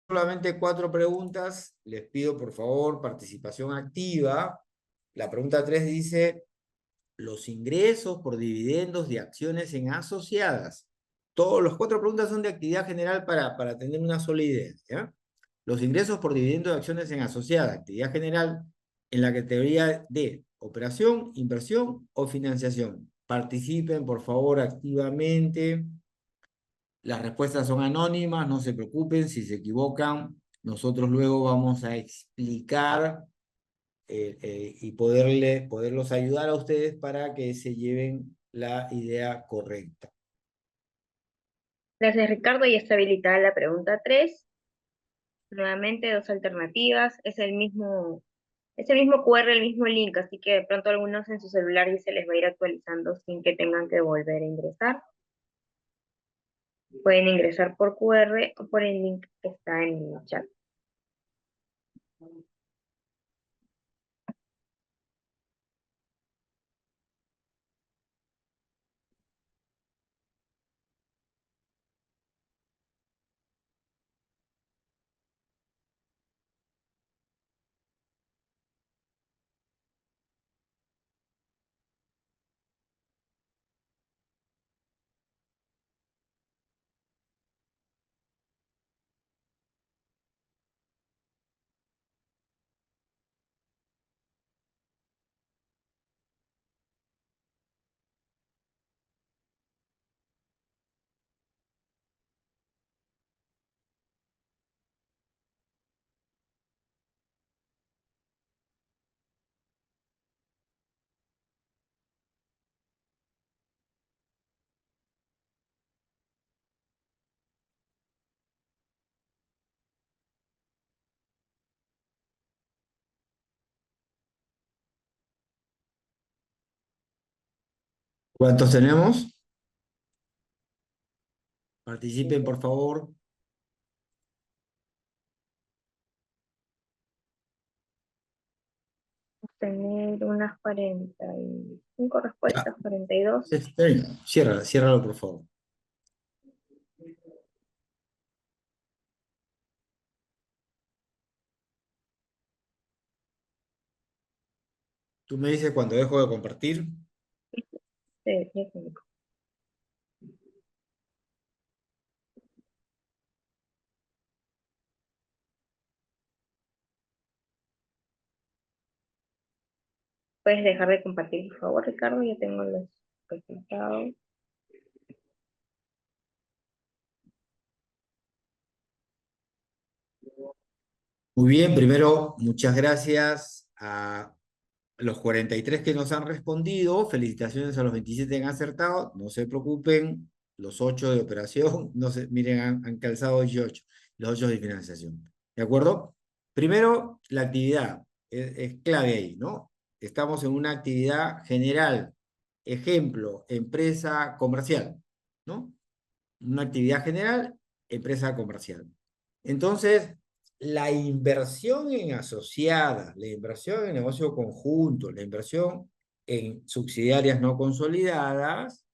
Solamente 4 preguntas. Les pido, por favor, participación activa. La pregunta 3 dice: los ingresos por dividendos de acciones en asociadas. Todos los 4 preguntas son de actividad general para tener una sola idea, ¿ya? Los ingresos por dividendos de acciones en asociada, actividad general, en la categoría de operación, inversión o financiación. Participen, por favor, activamente. Las respuestas son anónimas, no se preocupen si se equivocan. Nosotros luego vamos a explicar y poderlos ayudar a ustedes para que se lleven la idea correcta. Gracias, Ricardo. Ya está habilitada la pregunta 3. Nuevamente, dos alternativas. Es el mismo QR, el mismo link, así que de pronto algunos en su celular ya se les va a ir actualizando sin que tengan que volver a ingresar. Pueden ingresar por QR o por el link que está en el chat. ¿Cuántos tenemos? Participen, por favor. Tener unas 45 Ya, respuestas, 42. Ciérralo, ciérralo, por favor. Tú me dices cuando dejo de compartir. Sí, sí, sí. Puedes dejar de compartir, por favor, Ricardo. Ya tengo los resultados. Muy bien, primero, muchas gracias a los 43 que nos han respondido. Felicitaciones a los 27 que han acertado. No se preocupen, los 8 de operación, no se, miren, han calzado 18, los 8 de financiación. ¿De acuerdo? Primero, la actividad es clave ahí, ¿no? Estamos en una actividad general. Ejemplo, empresa comercial, ¿no? Una actividad general, empresa comercial. Entonces, la inversión en asociadas, la inversión en negocio conjunto, la inversión en subsidiarias no consolidadas,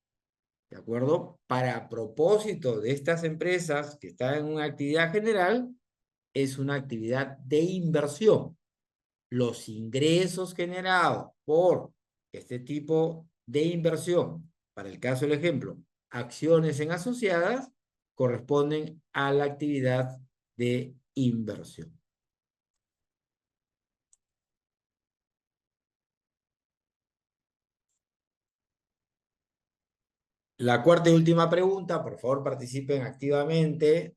¿de acuerdo? Para propósito de estas empresas que están en una actividad general, es una actividad de inversión. Los ingresos generados por este tipo de inversión, para el caso del ejemplo, acciones en asociadas, corresponden a la actividad de inversión. La cuarta y última pregunta, por favor participen activamente.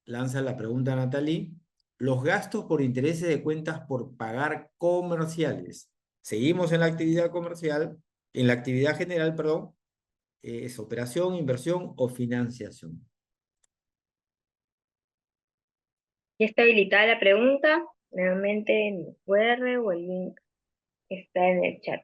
Lanza la pregunta, Natalie. Los gastos por intereses de cuentas por pagar comerciales. Seguimos en la actividad comercial, en la actividad general, perdón. Es operación, inversión o financiación. Ya está habilitada la pregunta. Nuevamente en el QR o el link está en el chat.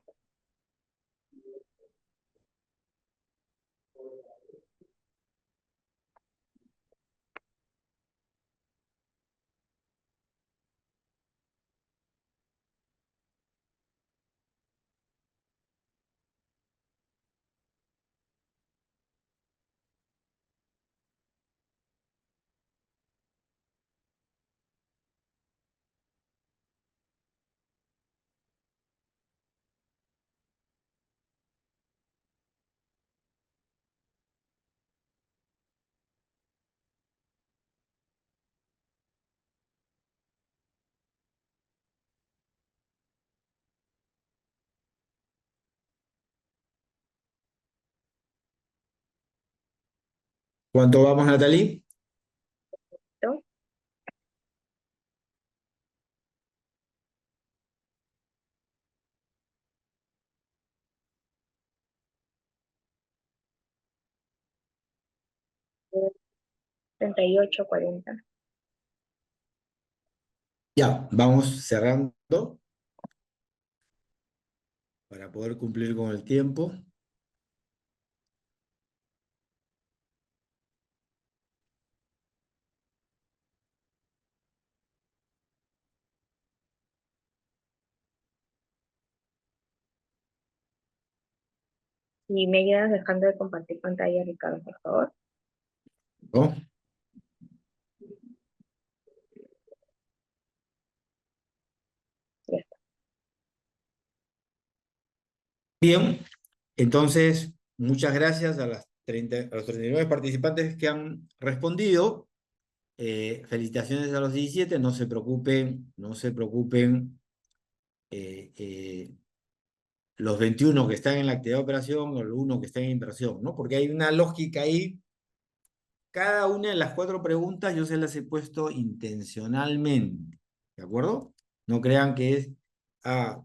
¿Cuánto vamos, Natalie? ¿Listo? 38, 40. Ya, vamos cerrando para poder cumplir con el tiempo. Y me ayudas dejando de compartir pantalla, Ricardo, por favor. ¿No? Ya está. Bien, entonces, muchas gracias a, a los 39 participantes que han respondido. Felicitaciones a los 17, no se preocupen, no se preocupen. eh, eh, los 21 que están en la actividad de operación o los 1 que están en inversión, ¿no? Porque hay una lógica ahí. Cada una de las 4 preguntas yo se las he puesto intencionalmente, ¿de acuerdo? No crean que es, ah,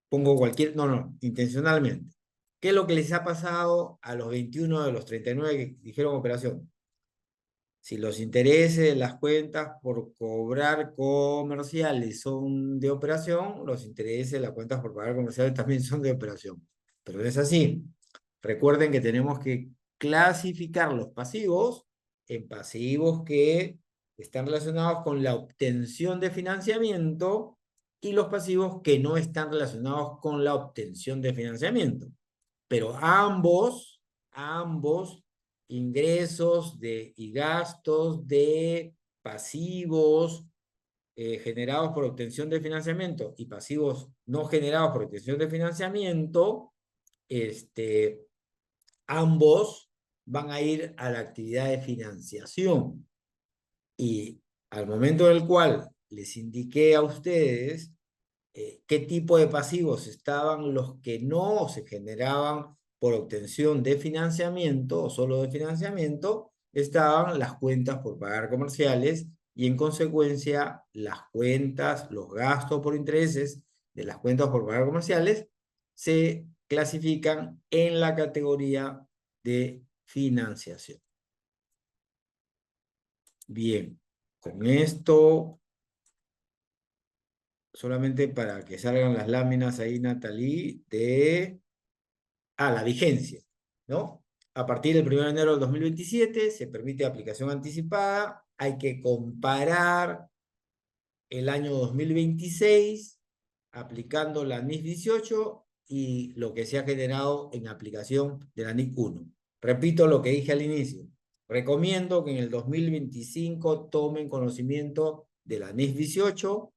pongo cualquier, no, no, intencionalmente. ¿Qué es lo que les ha pasado a los 21 de los 39 que dijeron operación? Si los intereses de las cuentas por cobrar comerciales son de operación, los intereses de las cuentas por pagar comerciales también son de operación. pero no es así. Recuerden que tenemos que clasificar los pasivos en pasivos que están relacionados con la obtención de financiamiento y los pasivos que no están relacionados con la obtención de financiamiento. Pero ambos ingresos y gastos de pasivos generados por obtención de financiamiento y pasivos no generados por obtención de financiamiento, ambos van a ir a la actividad de financiación. Y al momento en el cual les indiqué a ustedes qué tipo de pasivos estaban los que no se generaban por obtención de financiamiento o solo de financiamiento, estaban las cuentas por pagar comerciales y en consecuencia las cuentas, los gastos por intereses de las cuentas por pagar comerciales se clasifican en la categoría de financiación. Bien, con esto, solamente para que salgan las láminas ahí, Natalie, de la vigencia, ¿no? A partir del 1 de enero del 2027 se permite aplicación anticipada, hay que comparar el año 2026 aplicando la NIF 18 y lo que se ha generado en aplicación de la NIF 1. Repito lo que dije al inicio. Recomiendo que en el 2025 tomen conocimiento de la NIF 18,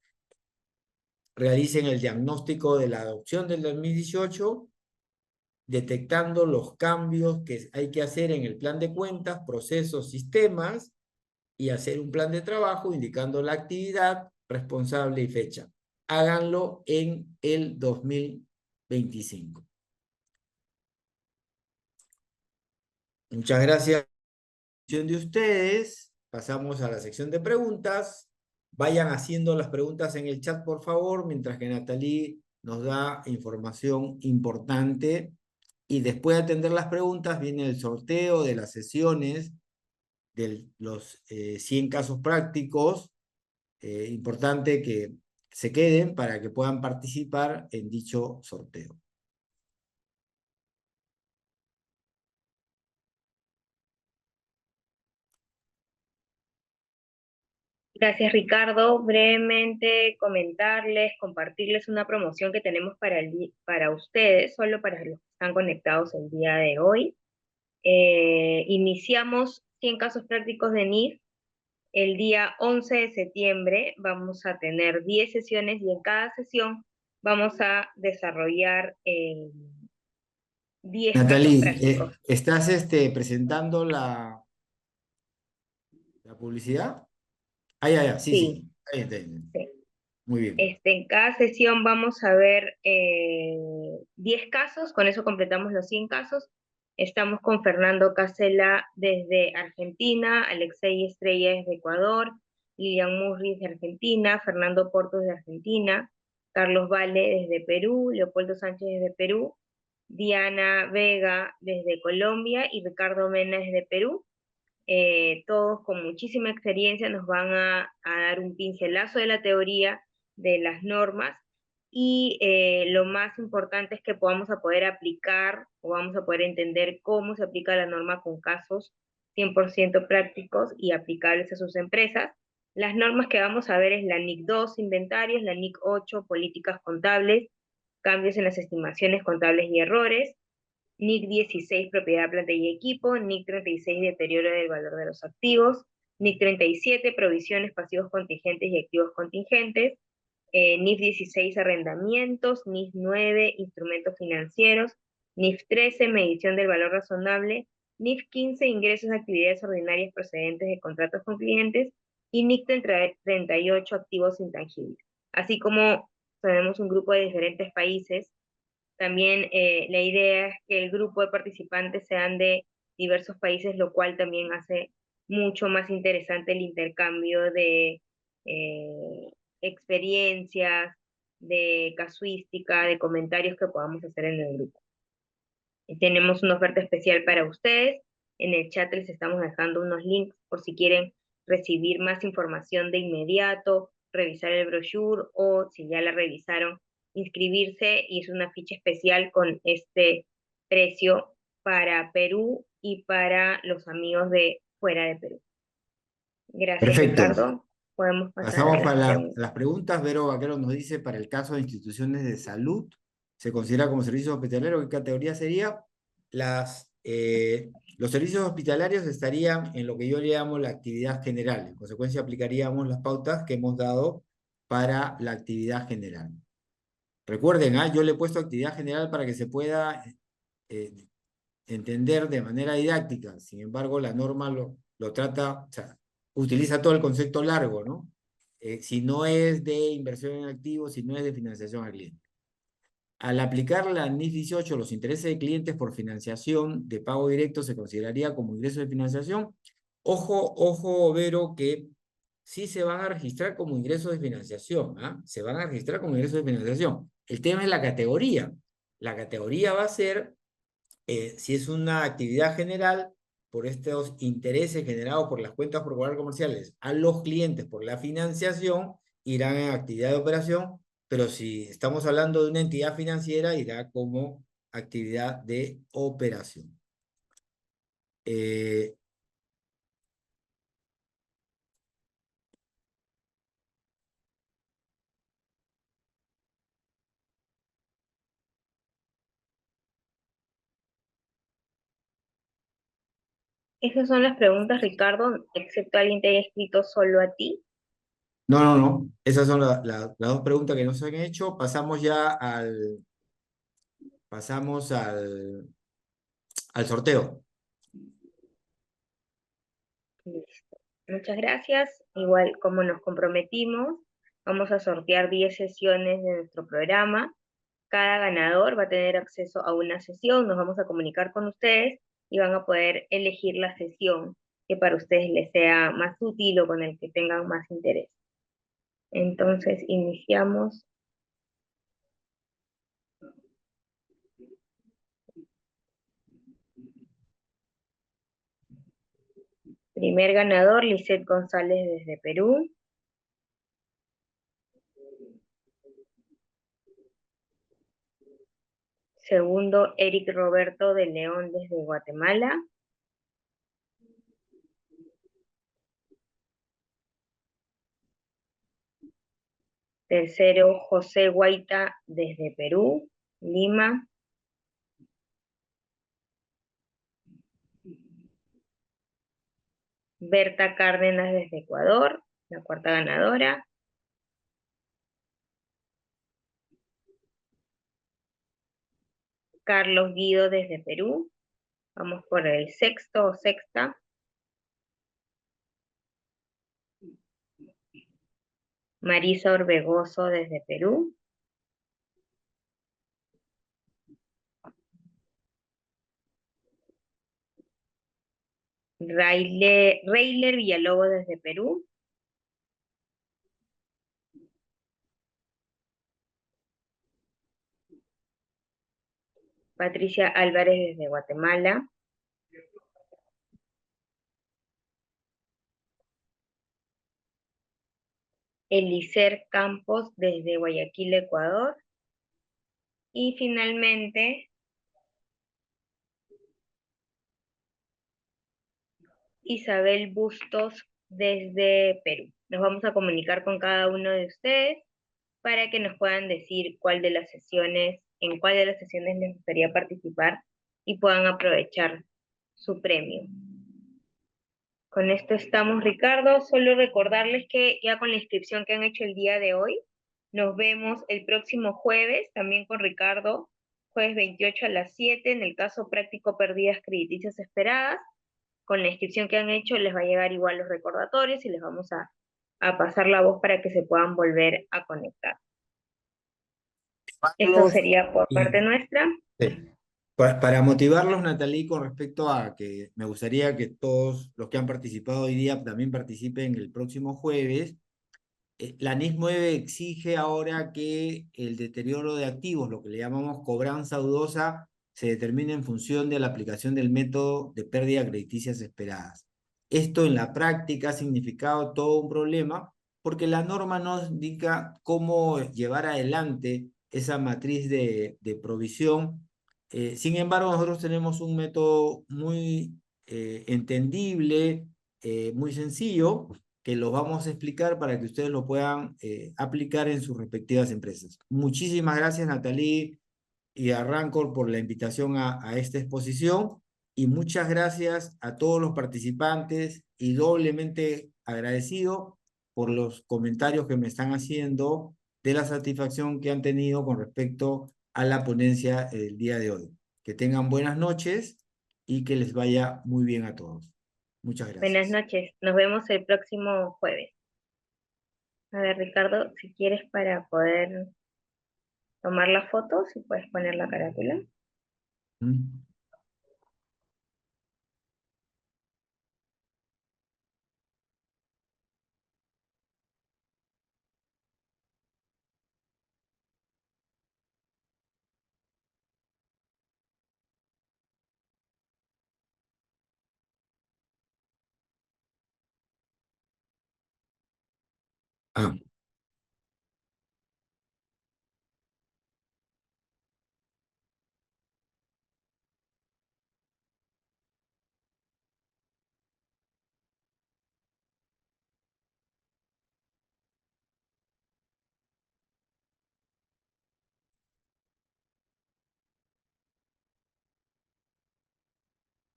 realicen el diagnóstico de la adopción del 2018, detectando los cambios que hay que hacer en el plan de cuentas, procesos, sistemas, y hacer un plan de trabajo indicando la actividad, responsable y fecha. Háganlo en el 2025. Muchas gracias de ustedes. Pasamos a la sección de preguntas. Vayan haciendo las preguntas en el chat, por favor, mientras que Natalie nos da información importante. Y después de atender las preguntas, viene el sorteo de las sesiones de los 100 casos prácticos. Importante que se queden para que puedan participar en dicho sorteo. Gracias, Ricardo. Brevemente comentarles, compartirles una promoción que tenemos para ustedes, solo para los que están conectados el día de hoy. Iniciamos 100 casos prácticos de NIF. El día 11 de septiembre vamos a tener 10 sesiones y en cada sesión vamos a desarrollar 10 casos Natalie, prácticos. ¿estás presentando la publicidad? Ya, sí, Sí, sí. Ahí está, ahí está. sí. Muy bien. En cada sesión vamos a ver 10 casos, con eso completamos los 100 casos. Estamos con Fernando Casela desde Argentina, Alexei Estrella desde Ecuador, Lilian Murri de Argentina, Fernando Portos de Argentina, Carlos Vale desde Perú, Leopoldo Sánchez desde Perú, Diana Vega desde Colombia y Ricardo Mena desde Perú. Todos con muchísima experiencia nos van a dar un pincelazo de la teoría de las normas y lo más importante es que podamos a poder aplicar o vamos a poder entender cómo se aplica la norma con casos 100% prácticos y aplicables a sus empresas. Las normas que vamos a ver es la NIC 2, inventarios, la NIC 8, políticas contables, cambios en las estimaciones contables y errores, NIC 16, propiedad, planta y equipo, NIC 36, deterioro del valor de los activos, NIC 37, provisiones, pasivos contingentes y activos contingentes, NIF 16, arrendamientos, NIF 9, instrumentos financieros, NIF 13, medición del valor razonable, NIF 15, ingresos de actividades ordinarias procedentes de contratos con clientes, y NIC 38, activos intangibles. Así como tenemos un grupo de diferentes países, también la idea es que el grupo de participantes sean de diversos países, lo cual también hace mucho más interesante el intercambio de eh, experiencias, de casuística, de comentarios que podamos hacer en el grupo. Y tenemos una oferta especial para ustedes. En el chat les estamos dejando unos links por si quieren recibir más información de inmediato, revisar el brochure o si ya la revisaron, inscribirse y es una ficha especial con este precio para Perú y para los amigos de fuera de Perú. Gracias, Perfecto. Ricardo. Podemos pasar a Pasamos las para preguntas. las preguntas. Vero Vaquero nos dice, para el caso de instituciones de salud, ¿se considera como servicio hospitalario? ¿Qué categoría sería? Los servicios hospitalarios estarían en lo que yo le llamo la actividad general. En consecuencia, aplicaríamos las pautas que hemos dado para la actividad general. Recuerden, yo le he puesto actividad general para que se pueda eh, entender de manera didáctica. Sin embargo, la norma lo trata, o sea, utiliza todo el concepto largo, ¿no? Si no es de inversión en activos, si no es de financiación al cliente. Al aplicar la NIF 18, los intereses de clientes por financiación de pago directo se consideraría como ingreso de financiación. Ojo, ojo, Vero, que sí se van a registrar como ingresos de financiación, ¿ah? Se van a registrar como ingresos de financiación. El tema es la categoría. La categoría va a ser si es una actividad general, por estos intereses generados por las cuentas por cobrar comerciales a los clientes por la financiación, irán en actividad de operación, pero si estamos hablando de una entidad financiera, irá como actividad de operación. Eh, Esas son las preguntas, Ricardo, excepto alguien te haya escrito solo a ti. no, no, no. Esas son las dos preguntas que nos han hecho. Pasamos al sorteo. Listo. Muchas gracias. Igual como nos comprometimos, vamos a sortear 10 sesiones de nuestro programa. Cada ganador va a tener acceso a una sesión, nos vamos a comunicar con ustedes y van a poder elegir la sesión que para ustedes les sea más útil o con el que tengan más interés. Entonces, iniciamos. Primer ganador, Lisette González desde Perú. Segundo, Eric Roberto de León desde Guatemala. Tercero, José Guaita desde Perú, Lima. Berta Cárdenas desde Ecuador, la cuarta ganadora. Carlos Guido desde Perú. Vamos por el sexto o sexta. Marisa Orbegoso desde Perú. Reiler Villalobos desde Perú. Patricia Álvarez desde Guatemala. Elicer Campos desde Guayaquil, Ecuador. Y finalmente, Isabel Bustos desde Perú. Nos vamos a comunicar con cada uno de ustedes para que nos puedan decir en cuál de las sesiones les gustaría participar y puedan aprovechar su premio. Con esto estamos, Ricardo. Solo recordarles que ya con la inscripción que han hecho el día de hoy, nos vemos el próximo jueves, también con Ricardo, jueves 28 a las 7, en el caso práctico pérdidas crediticias esperadas. Con la inscripción que han hecho les va a llegar igual los recordatorios y les vamos a pasar la voz para que se puedan volver a conectar. Esto Carlos, sería por parte nuestra. sí. Para motivarlos, Natalie, con respecto a que me gustaría que todos los que han participado hoy día también participen el próximo jueves. La NIS 9 exige ahora que el deterioro de activos, lo que le llamamos cobranza dudosa, se determine en función de la aplicación del método de pérdida crediticias esperadas. Esto en la práctica ha significado todo un problema porque la norma no indica cómo llevar adelante esa matriz de provisión. Sin embargo, nosotros tenemos un método muy entendible, muy sencillo, que lo vamos a explicar para que ustedes lo puedan aplicar en sus respectivas empresas. Muchísimas gracias, Nathalie y a Rancor por la invitación a esta exposición y muchas gracias a todos los participantes y doblemente agradecido por los comentarios que me están haciendo de la satisfacción que han tenido con respecto a la ponencia del día de hoy. Que tengan buenas noches y que les vaya muy bien a todos. Muchas Buenas gracias. noches, nos vemos el próximo jueves. A ver, Ricardo, si quieres para poder tomar la foto, si puedes poner la carátula. ¿Mm? Ah,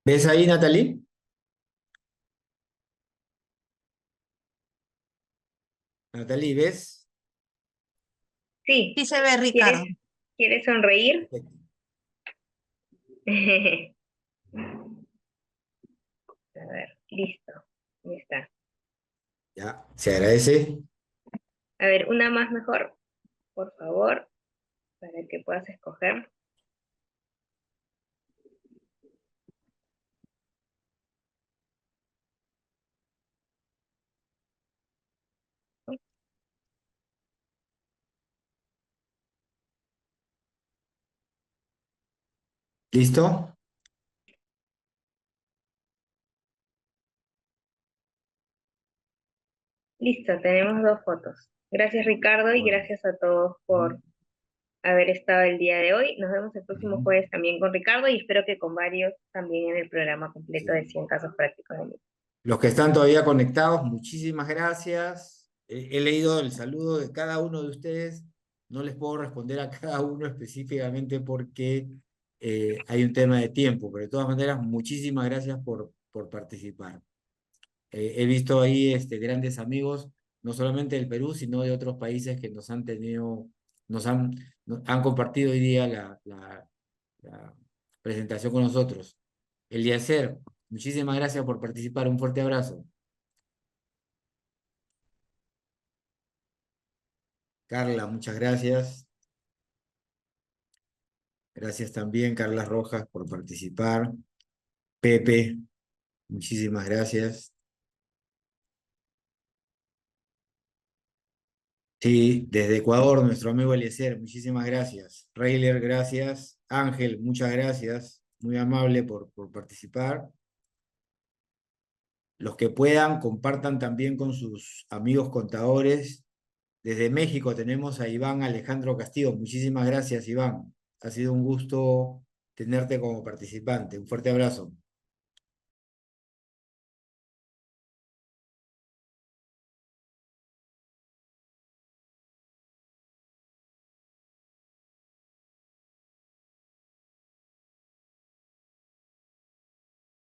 ¿ves ahí, Nathalie? Nathalie, ¿ves? Sí, Sí se ve, ¿quieres, Ricardo. quieres sonreír? Perfecto. A ver, listo, ya está. Ya, se agradece. A ver, una más mejor, por favor, para que puedas escoger. ¿Listo? Listo, tenemos dos fotos. Gracias, Ricardo, y Bueno. gracias a todos Ujú, por haber estado el día de hoy. Nos vemos el próximo ujú. jueves también con Ricardo y espero que con varios también en el programa completo de Sí. 100 casos prácticos de mí. Los que están todavía conectados, muchísimas gracias. He leído el saludo de cada uno de ustedes. No les puedo responder a cada uno específicamente porque hay un tema de tiempo, pero de todas maneras, muchísimas gracias por participar. He visto ahí grandes amigos, no solamente del Perú, sino de otros países que nos han tenido, han compartido hoy día la presentación con nosotros. Eliezer, muchísimas gracias por participar. Un fuerte abrazo. Carla, muchas gracias. Gracias también, Carla Rojas, por participar. Pepe, muchísimas gracias. Sí, desde Ecuador, nuestro amigo Eliezer, muchísimas gracias. Reiler, gracias. Ángel, muchas gracias. Muy amable por participar. Los que puedan, compartan también con sus amigos contadores. Desde México tenemos a Iván Alejandro Castillo. Muchísimas gracias, Iván. Ha sido un gusto tenerte como participante. Un fuerte abrazo.